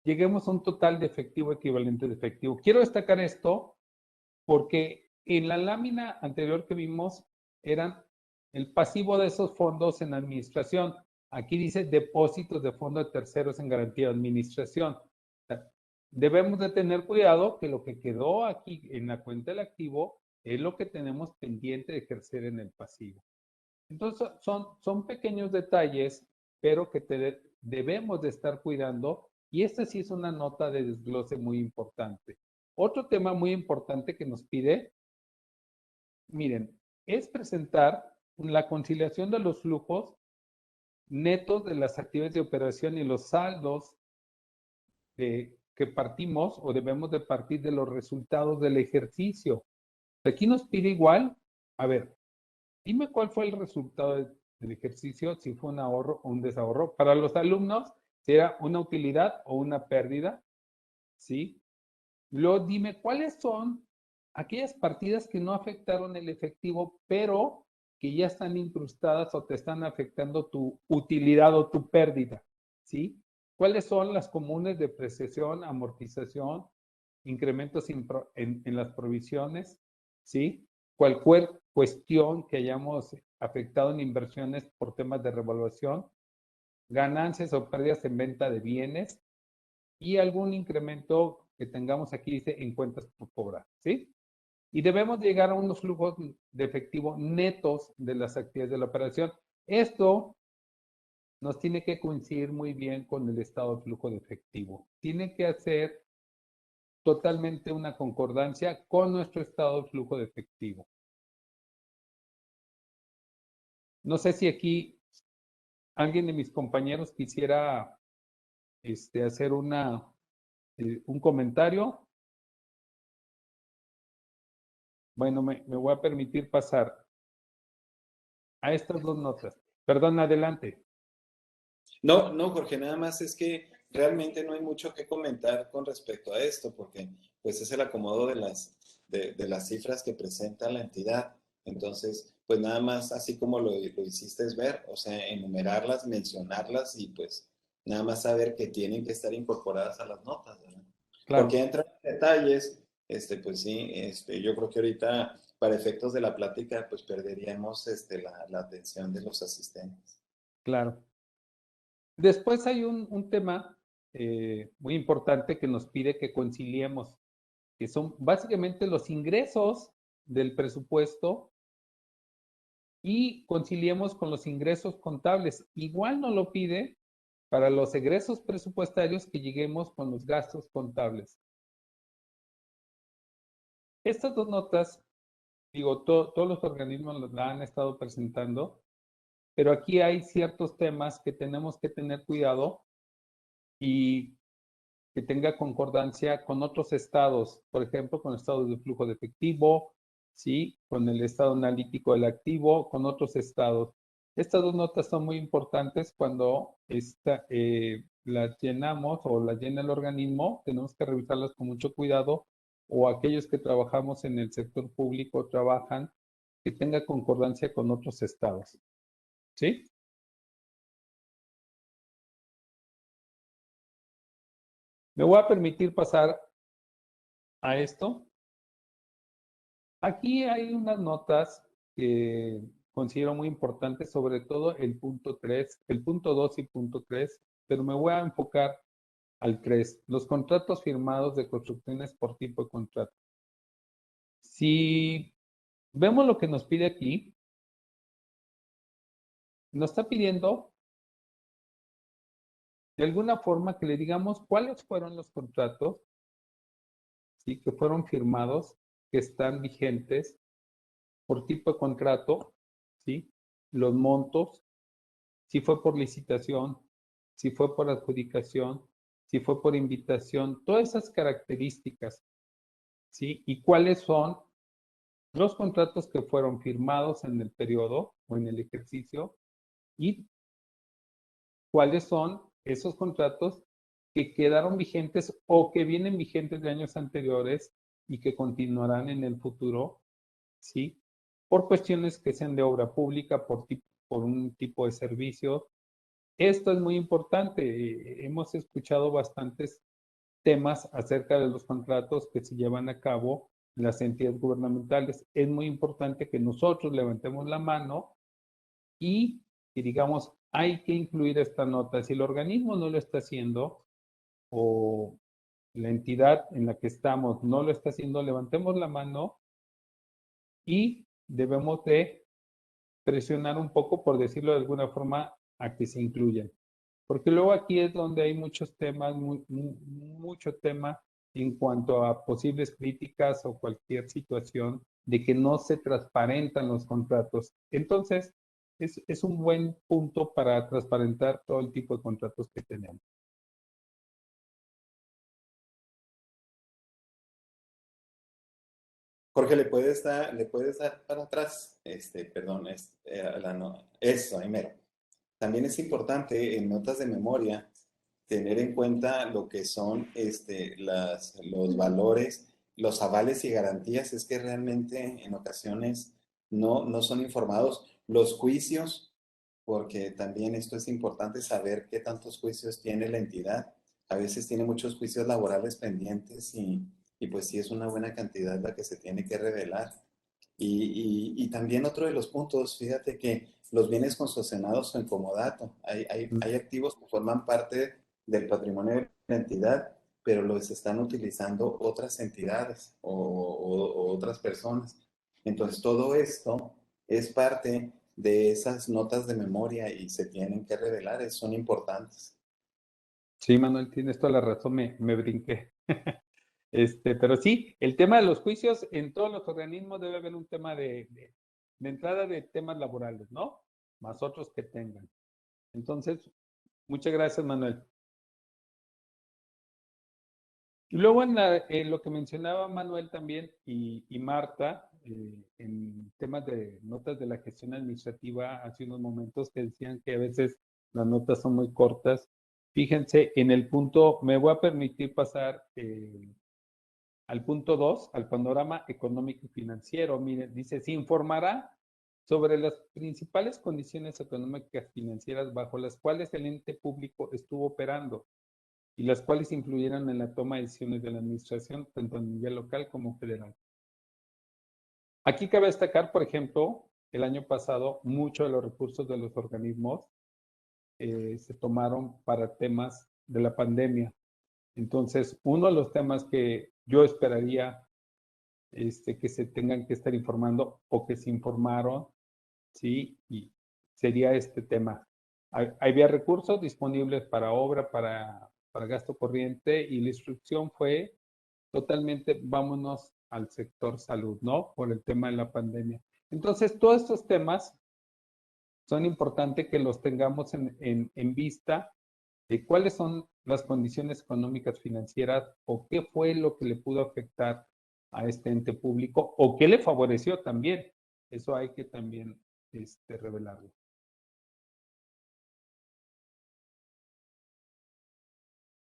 lleguemos a un total de efectivo equivalente de efectivo. Quiero destacar esto porque en la lámina anterior que vimos eran el pasivo de esos fondos en administración. Aquí dice depósitos de fondos de terceros en garantía de administración. Debemos de tener cuidado que lo que quedó aquí en la cuenta del activo es lo que tenemos pendiente de ejercer en el pasivo. Entonces, son pequeños detalles, pero que debemos de estar cuidando, y esta sí es una nota de desglose muy importante. Otro tema muy importante que nos pide, miren, es presentar la conciliación de los flujos netos de las actividades de operación y los saldos que partimos o debemos de partir de los resultados del ejercicio. Aquí nos pide igual, a ver, dime cuál fue el resultado del ejercicio, si fue un ahorro o un desahorro. Para los alumnos, si era una utilidad o una pérdida, ¿sí? Luego dime cuáles son aquellas partidas que no afectaron el efectivo, pero que ya están incrustadas o te están afectando tu utilidad o tu pérdida, ¿sí? ¿Cuáles son las comunes? Depreciación, amortización, incrementos en las provisiones, ¿sí? Cualquier cuestión que hayamos afectado en inversiones por temas de revaluación, ganancias o pérdidas en venta de bienes y algún incremento que tengamos aquí, dice, en cuentas por cobrar, ¿sí? Y debemos llegar a unos flujos de efectivo netos de las actividades de la operación. Esto nos tiene que coincidir muy bien con el estado de flujo de efectivo. Tiene que hacer totalmente una concordancia con nuestro estado de flujo de efectivo. No sé si aquí alguien de mis compañeros quisiera hacer un comentario. Bueno, me voy a permitir pasar a estas dos notas. Perdón, adelante. No, Jorge, nada más es que realmente no hay mucho que comentar con respecto a esto, porque pues es el acomodo de de las cifras que presenta la entidad. Entonces, pues nada más así como lo hiciste es ver, o sea, enumerarlas, mencionarlas y pues nada más saber que tienen que estar incorporadas a las notas, ¿verdad? Claro. Porque entran detalles, pues sí, yo creo que ahorita para efectos de la plática pues perderíamos la atención de los asistentes. Claro. Después hay un tema muy importante que nos pide que conciliemos, que son básicamente los ingresos del presupuesto y conciliemos con los ingresos contables. Igual nos lo pide para los egresos presupuestarios que lleguemos con los gastos contables. Estas dos notas, digo, todos los organismos la han estado presentando, pero aquí hay ciertos temas que tenemos que tener cuidado y que tenga concordancia con otros estados, por ejemplo, con el estado de flujo de efectivo, ¿sí? Con el estado analítico del activo, con otros estados. Estas dos notas son muy importantes cuando las llenamos o las llena el organismo, tenemos que revisarlas con mucho cuidado, o aquellos que trabajamos en el sector público trabajan, que tenga concordancia con otros estados, ¿sí? Me voy a permitir pasar a esto. Aquí hay unas notas que considero muy importantes, sobre todo el punto 3, el punto 2 y punto 3, pero me voy a enfocar al 3, los contratos firmados de construcciones por tipo de contrato. Si vemos lo que nos pide aquí, nos está pidiendo de alguna forma que le digamos cuáles fueron los contratos, ¿sí? Que fueron firmados, que están vigentes por tipo de contrato, ¿sí? Los montos, si fue por licitación, si fue por adjudicación, si fue por invitación, todas esas características, ¿sí? Y cuáles son los contratos que fueron firmados en el periodo o en el ejercicio y cuáles son esos contratos que quedaron vigentes o que vienen vigentes de años anteriores y que continuarán en el futuro, ¿sí? Por cuestiones que sean de obra pública, por un tipo de servicio. Esto es muy importante. Hemos escuchado bastantes temas acerca de los contratos que se llevan a cabo en las entidades gubernamentales. Es muy importante que nosotros levantemos la mano y digamos, hay que incluir esta nota. Si el organismo no lo está haciendo o la entidad en la que estamos no lo está haciendo, levantemos la mano y debemos de presionar un poco, por decirlo de alguna forma, a que se incluyan. Porque luego aquí es donde hay muchos temas, mucho tema en cuanto a posibles críticas o cualquier situación de que no se transparentan los contratos. Entonces, es un buen punto para transparentar todo el tipo de contratos que tenemos. Jorge, ¿le puedes dar para atrás? Perdón, eso, ahí mero. También es importante en notas de memoria tener en cuenta lo que son los valores, los avales y garantías. Es que realmente en ocasiones no son informados. Los juicios, porque también esto es importante saber qué tantos juicios tiene la entidad. A veces tiene muchos juicios laborales pendientes y pues sí es una buena cantidad la que se tiene que revelar. Y también otro de los puntos, fíjate que los bienes concesionados o en comodato, hay activos que forman parte del patrimonio de la entidad, pero los están utilizando otras entidades o otras personas. Entonces, todo esto es parte de esas notas de memoria y se tienen que revelar, son importantes. Sí, Manuel, tienes toda la razón, me brinqué. Pero sí, el tema de los juicios en todos los organismos debe haber un tema de entrada de temas laborales, ¿no? Más otros que tengan. Entonces, muchas gracias, Manuel. Y luego en lo que mencionaba Manuel también y Marta, en temas de notas de la gestión administrativa, hace unos momentos que decían que a veces las notas son muy cortas. Fíjense, en el punto, me voy a permitir pasar al punto 2, al panorama económico y financiero. Miren, dice, se informará sobre las principales condiciones económicas financieras bajo las cuales el ente público estuvo operando y las cuales influyeron en la toma de decisiones de la administración, tanto a nivel local como federal. Aquí cabe destacar, por ejemplo, el año pasado, muchos de los recursos de los organismos se tomaron para temas de la pandemia. Entonces, uno de los temas que yo esperaría que se tengan que estar informando o que se informaron, ¿sí? Y sería este tema. Había recursos disponibles para obra, para gasto corriente, y la instrucción fue totalmente vámonos al sector salud, ¿no? Por el tema de la pandemia. Entonces, todos estos temas son importantes que los tengamos en vista de cuáles son las condiciones económicas financieras o qué fue lo que le pudo afectar a este ente público o qué le favoreció también. Eso hay que también revelarlo.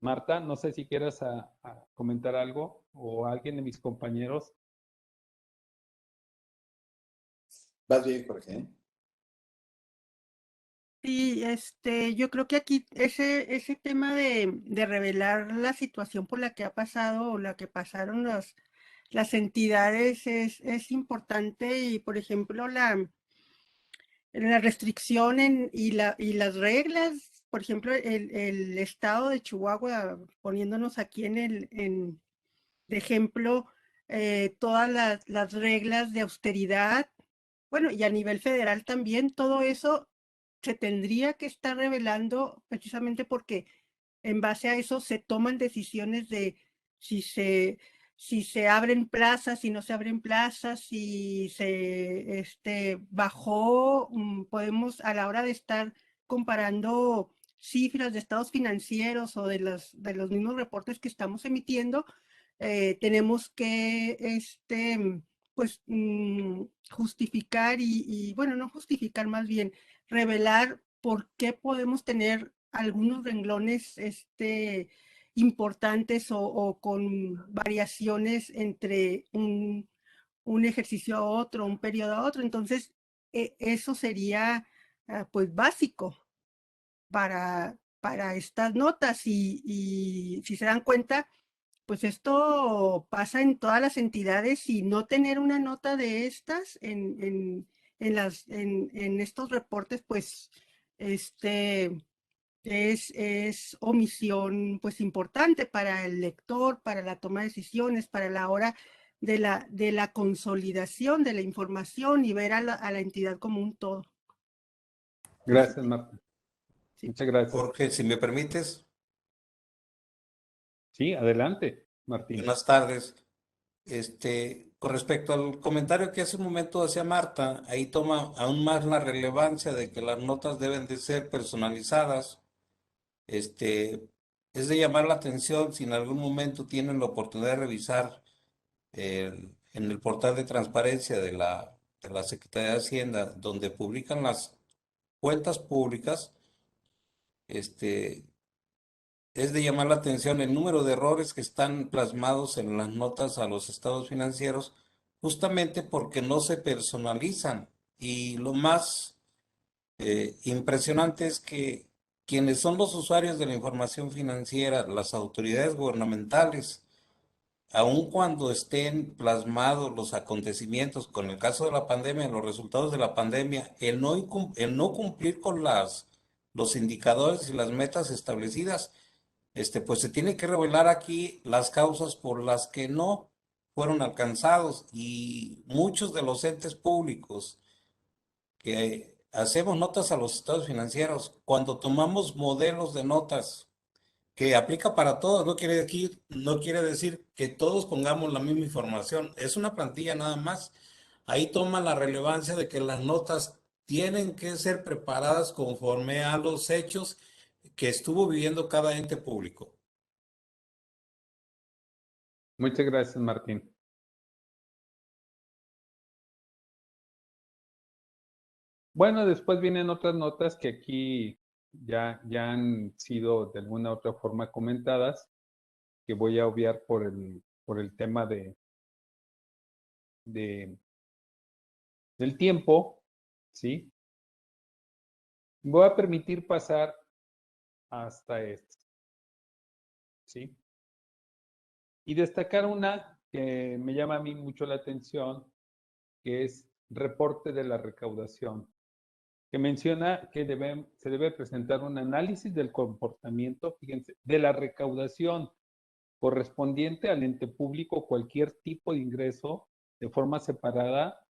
Marta, no sé si quieras a comentar algo o alguien de mis compañeros. Vas bien, Jorge. Sí, yo creo que aquí ese tema de revelar la situación por la que ha pasado o la que pasaron las entidades es importante y, por ejemplo, la restricción y las reglas, por ejemplo, el estado de Chihuahua, poniéndonos aquí de ejemplo, todas las reglas de austeridad, bueno, y a nivel federal también, todo eso se tendría que estar revelando precisamente porque en base a eso se toman decisiones de si se abren plazas, si no se abren plazas, si se bajó, podemos a la hora de estar comparando cifras de estados financieros o de los mismos reportes que estamos emitiendo, tenemos que pues justificar y bueno, no justificar, más bien revelar por qué podemos tener algunos renglones importantes o con variaciones entre un ejercicio a otro, un periodo a otro. Entonces, eso sería pues básico para estas notas y si se dan cuenta, pues esto pasa en todas las entidades y no tener una nota de estas en estos reportes, pues es omisión pues importante para el lector, para la toma de decisiones, para la hora de la consolidación de la información y ver a la entidad como un todo. Gracias, Marta. Sí. Muchas gracias. Jorge, si me permites. Sí, adelante, Martín. Buenas tardes. Con respecto al comentario que hace un momento hacía Marta, ahí toma aún más la relevancia de que las notas deben de ser personalizadas. Es de llamar la atención si en algún momento tienen la oportunidad de revisar en el portal de transparencia de la Secretaría de Hacienda, donde publican las cuentas públicas, es de llamar la atención el número de errores que están plasmados en las notas a los estados financieros, justamente porque no se personalizan. Y lo más impresionante es que quienes son los usuarios de la información financiera, las autoridades gubernamentales, aun cuando estén plasmados los acontecimientos, con el caso de la pandemia, los resultados de la pandemia, el no cumplir con los indicadores y las metas establecidas, pues se tiene que revelar aquí las causas por las que no fueron alcanzados, y muchos de los entes públicos que hacemos notas a los estados financieros, cuando tomamos modelos de notas que aplica para todos, no quiere decir que todos pongamos la misma información, es una plantilla nada más. Ahí toma la relevancia de que las notas tienen que ser preparadas conforme a los hechos que estuvo viviendo cada ente público. Muchas gracias, Martín. Bueno, después vienen otras notas que aquí ya han sido de alguna otra forma comentadas, que voy a obviar por por el tema del tiempo, ¿sí? Voy a permitir pasar hasta esto, ¿sí? Y destacar una que me llama a mí mucho la atención, que es reporte de la recaudación, que menciona que se debe presentar un análisis del comportamiento, fíjense, de la recaudación correspondiente al ente público cualquier tipo de ingreso de forma separada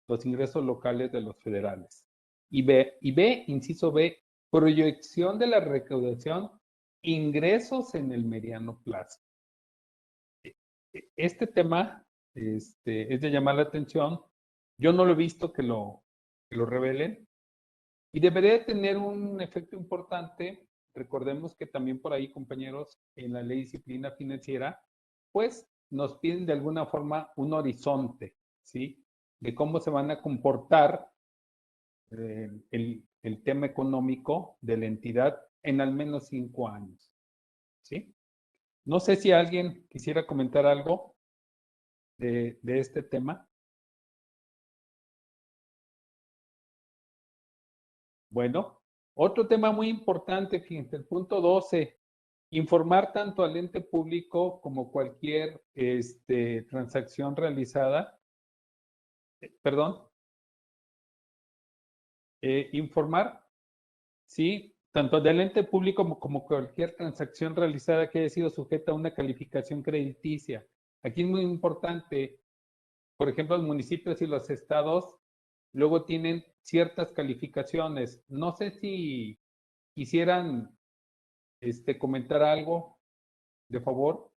los ingresos locales de los federales. Y B, inciso B, proyección de la recaudación, ingresos en el mediano plazo. Este tema es de llamar la atención. Yo no lo he visto que lo revelen y debería tener un efecto importante. Recordemos que también por ahí, compañeros, en la ley de disciplina financiera, pues nos piden de alguna forma un horizonte, ¿sí? De cómo se van a comportar el tema económico de la entidad en al menos 5 años, ¿sí? No sé si alguien quisiera comentar algo de este tema. Bueno, otro tema muy importante, fíjense, el punto 12, informar tanto al ente público como cualquier transacción realizada, informar, sí, tanto del ente público como cualquier transacción realizada que haya sido sujeta a una calificación crediticia. Aquí es muy importante, por ejemplo, los municipios y los estados luego tienen ciertas calificaciones. No sé si quisieran comentar algo, de favor.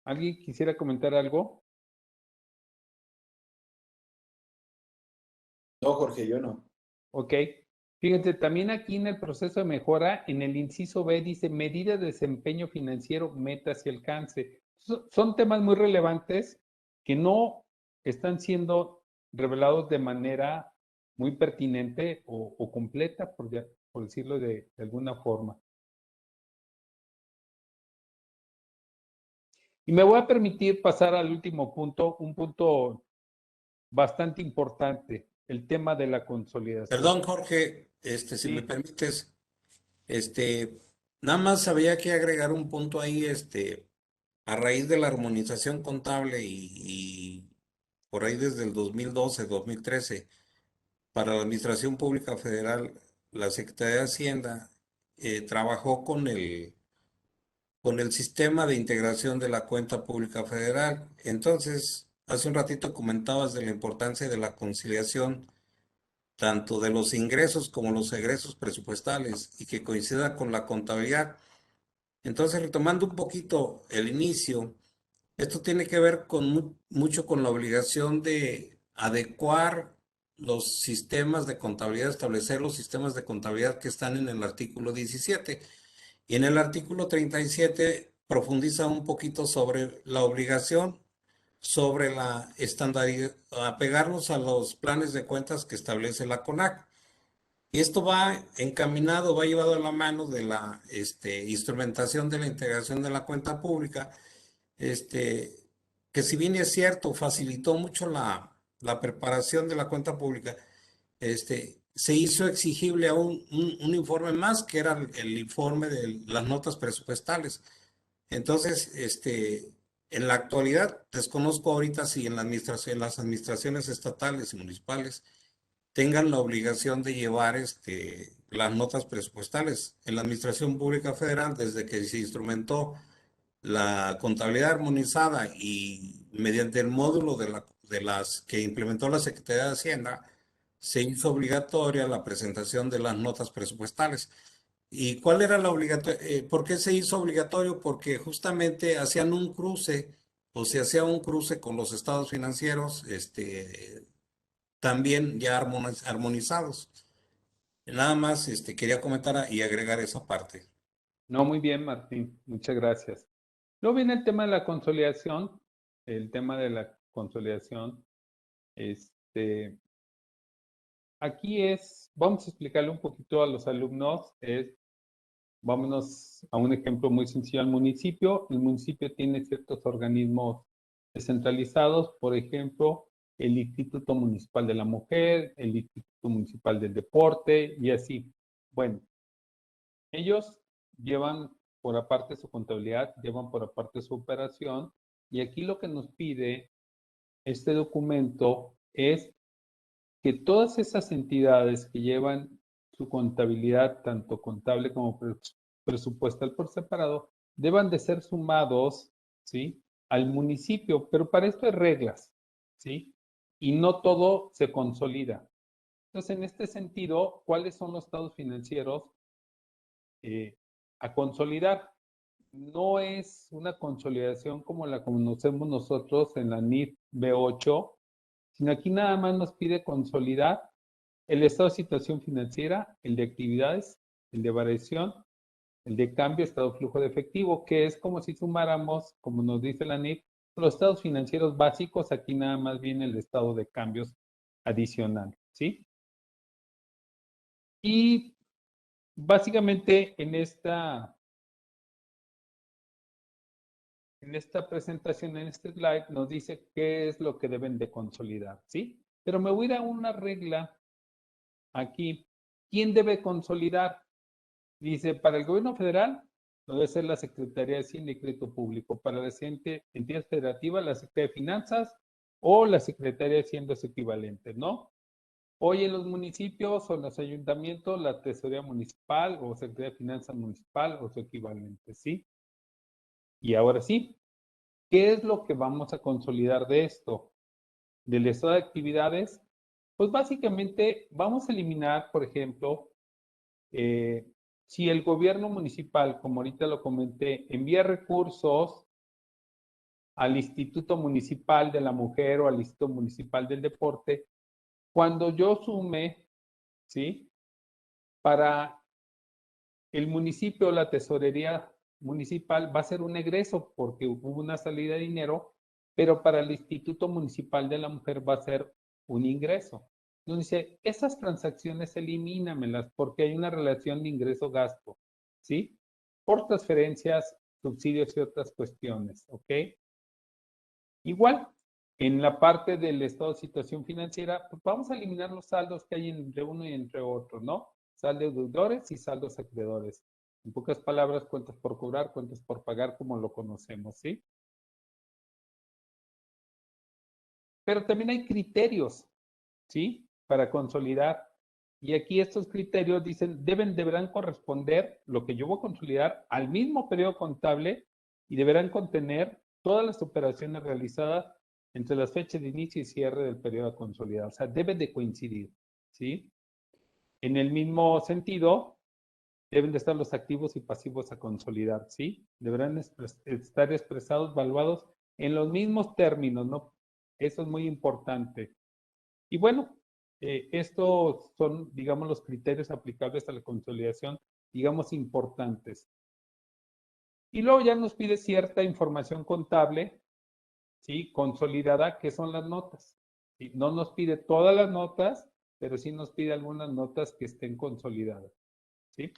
¿Alguien quisiera comentar algo? No, Jorge, yo no. Ok. Fíjense, también aquí en el proceso de mejora, en el inciso B dice medida de desempeño financiero, metas y alcance. Son temas muy relevantes que no están siendo revelados de manera muy pertinente o completa, por decirlo de alguna forma. Y me voy a permitir pasar al último punto, un punto bastante importante, el tema de la consolidación. Perdón, Jorge, si me permites, nada más había que agregar un punto ahí, a raíz de la armonización contable y por ahí desde el 2012, 2013, para la Administración Pública Federal, la Secretaría de Hacienda trabajó con el sistema de integración de la cuenta pública federal. Entonces, hace un ratito comentabas de la importancia de la conciliación tanto de los ingresos como los egresos presupuestales y que coincida con la contabilidad. Entonces, retomando un poquito el inicio, esto tiene que ver mucho con la obligación de adecuar los sistemas de contabilidad, establecer los sistemas de contabilidad que están en el artículo 17. Y en el artículo 37 profundiza un poquito sobre la obligación, sobre la estandarización, apegarnos a los planes de cuentas que establece la CONAC. Y esto va encaminado, va llevado a la mano de la instrumentación de la integración de la cuenta pública, que si bien es cierto, facilitó mucho la preparación de la cuenta pública, se hizo exigible a un informe más, que era el informe de las notas presupuestales. Entonces, en la actualidad, desconozco ahorita si en las administraciones estatales y municipales tengan la obligación de llevar las notas presupuestales. En la Administración Pública Federal, desde que se instrumentó la contabilidad armonizada y mediante el módulo de las que implementó la Secretaría de Hacienda, se hizo obligatoria la presentación de las notas presupuestales. ¿Y cuál era la obligatoria? ¿Por qué se hizo obligatorio? Porque justamente hacían un cruce, o se hacía un cruce con los estados financieros, también ya armonizados. Nada más quería comentar y agregar esa parte. No, muy bien, Martín. Muchas gracias. Luego viene el tema de la consolidación. El tema de la consolidación, aquí vamos a explicarle un poquito a los alumnos, vámonos a un ejemplo muy sencillo al municipio. El municipio tiene ciertos organismos descentralizados, por ejemplo, el Instituto Municipal de la Mujer, el Instituto Municipal del Deporte y así. Bueno, ellos llevan por aparte su contabilidad, llevan por aparte su operación, y aquí lo que nos pide este documento es que todas esas entidades que llevan su contabilidad, tanto contable como presupuestal por separado, deban de ser sumados, ¿sí?, al municipio, pero para esto hay reglas, ¿sí? Y no todo se consolida. Entonces, en este sentido, ¿cuáles son los estados financieros a consolidar? No es una consolidación como la conocemos nosotros en la NIF B8, sino aquí nada más nos pide consolidar el estado de situación financiera, el de actividades, el de variación, el de cambio, estado de flujo de efectivo, que es como si sumáramos, como nos dice la NIF, los estados financieros básicos, aquí nada más viene el estado de cambios adicional, ¿sí? Y básicamente en esta presentación, en este slide, nos dice qué es lo que deben de consolidar, ¿sí? Pero me voy a ir a una regla aquí. ¿Quién debe consolidar? Dice, para el gobierno federal, debe ser la Secretaría de Hacienda y Crédito Público. Para la entidad federativa, la Secretaría de Finanzas o la Secretaría de Hacienda es equivalente, ¿no? Hoy en los municipios o en los ayuntamientos, la Tesorería Municipal o Secretaría de Finanzas Municipal o su equivalente, ¿sí? Y ahora sí, ¿qué es lo que vamos a consolidar de esto? Del estado de actividades, pues básicamente vamos a eliminar, por ejemplo, si el gobierno municipal, como ahorita lo comenté, envía recursos al Instituto Municipal de la Mujer o al Instituto Municipal del Deporte, cuando yo sume, ¿sí? Para el municipio, la tesorería municipal va a ser un egreso porque hubo una salida de dinero, pero para el Instituto Municipal de la Mujer va a ser un ingreso. Entonces dice, esas transacciones elimínamelas porque hay una relación de ingreso-gasto, ¿sí? Por transferencias, subsidios y otras cuestiones, ¿ok? Igual, en la parte del estado de situación financiera, pues vamos a eliminar los saldos que hay entre uno y entre otro, ¿no? Saldos deudores y saldos acreedores. En pocas palabras, cuentas por cobrar, cuentas por pagar, como lo conocemos, ¿sí? Pero también hay criterios, ¿sí? Para consolidar. Y aquí estos criterios dicen, deberán corresponder lo que yo voy a consolidar al mismo periodo contable y deberán contener todas las operaciones realizadas entre las fechas de inicio y cierre del periodo consolidado. O sea, deben de coincidir, ¿sí? En el mismo sentido, deben de estar los activos y pasivos a consolidar, ¿sí? Deberán estar expresados, valuados en los mismos términos, ¿no? Eso es muy importante. Y bueno, estos son, digamos, los criterios aplicables a la consolidación, digamos, importantes. Y luego ya nos pide cierta información contable, ¿sí? Consolidada, que son las notas. ¿Sí? No nos pide todas las notas, pero sí nos pide algunas notas que estén consolidadas, ¿sí?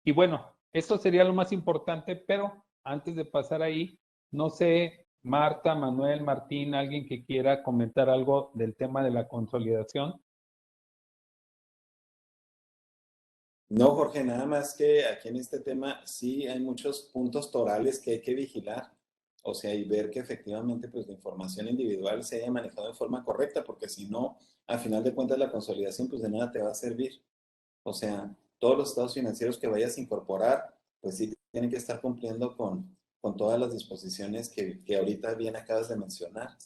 Y bueno, esto sería lo más importante, pero antes de pasar ahí, no sé, Marta, Manuel, Martín, alguien que quiera comentar algo del tema de la consolidación. No, Jorge, nada más que aquí en este tema sí hay muchos puntos torales que hay que vigilar, o sea, y ver que efectivamente pues la información individual se haya manejado de forma correcta, porque si no, al final de cuentas la consolidación pues de nada te va a servir. O sea, todos los estados financieros que vayas a incorporar, pues sí tienen que estar cumpliendo con todas las disposiciones que ahorita bien acabas de mencionar.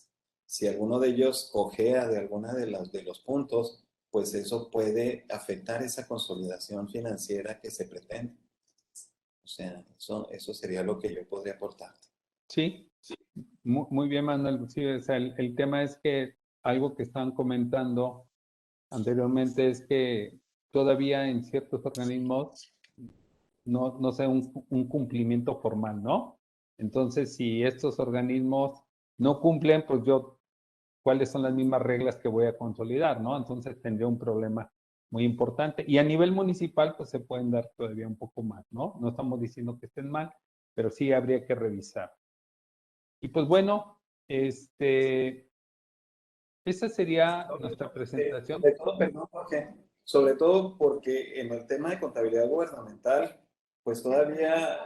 Si alguno de ellos cojea de alguna de los puntos, pues eso puede afectar esa consolidación financiera que se pretende. O sea, eso sería lo que yo podría aportar. Sí, muy bien, Manuel. Sí, o sea, el tema es que algo que estaban comentando anteriormente es que todavía en ciertos organismos no sea un cumplimiento formal, ¿no? Entonces, si estos organismos no cumplen, pues yo cuáles son las mismas reglas que voy a consolidar, ¿no? Entonces tendría un problema muy importante. Y a nivel municipal, pues se pueden dar todavía un poco más, ¿no? No estamos diciendo que estén mal, pero sí habría que revisar. Y pues bueno, esa sería nuestra presentación. Sobre todo, perdón, Jorge, sobre todo porque en el tema de contabilidad gubernamental, pues todavía,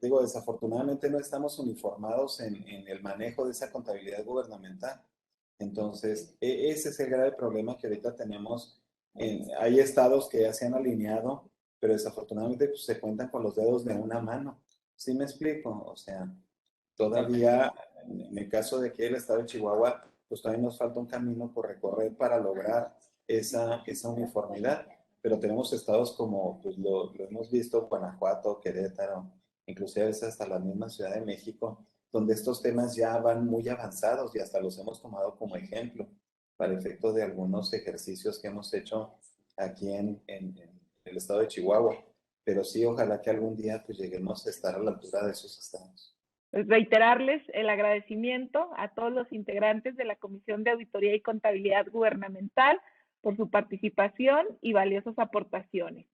digo, desafortunadamente no estamos uniformados en el manejo de esa contabilidad gubernamental. Entonces, ese es el grave problema que ahorita tenemos. Hay estados que ya se han alineado, pero desafortunadamente pues, se cuentan con los dedos de una mano. ¿Sí me explico? O sea, todavía, en el caso de que el estado de Chihuahua, pues todavía nos falta un camino por recorrer para lograr esa uniformidad. Pero tenemos estados como, pues lo hemos visto, Guanajuato, Querétaro, inclusive a veces hasta la misma Ciudad de México, donde estos temas ya van muy avanzados y hasta los hemos tomado como ejemplo para efecto de algunos ejercicios que hemos hecho aquí en el estado de Chihuahua. Pero sí, ojalá que algún día pues lleguemos a estar a la altura de esos estados. Reiterarles el agradecimiento a todos los integrantes de la Comisión de Auditoría y Contabilidad Gubernamental por su participación y valiosas aportaciones.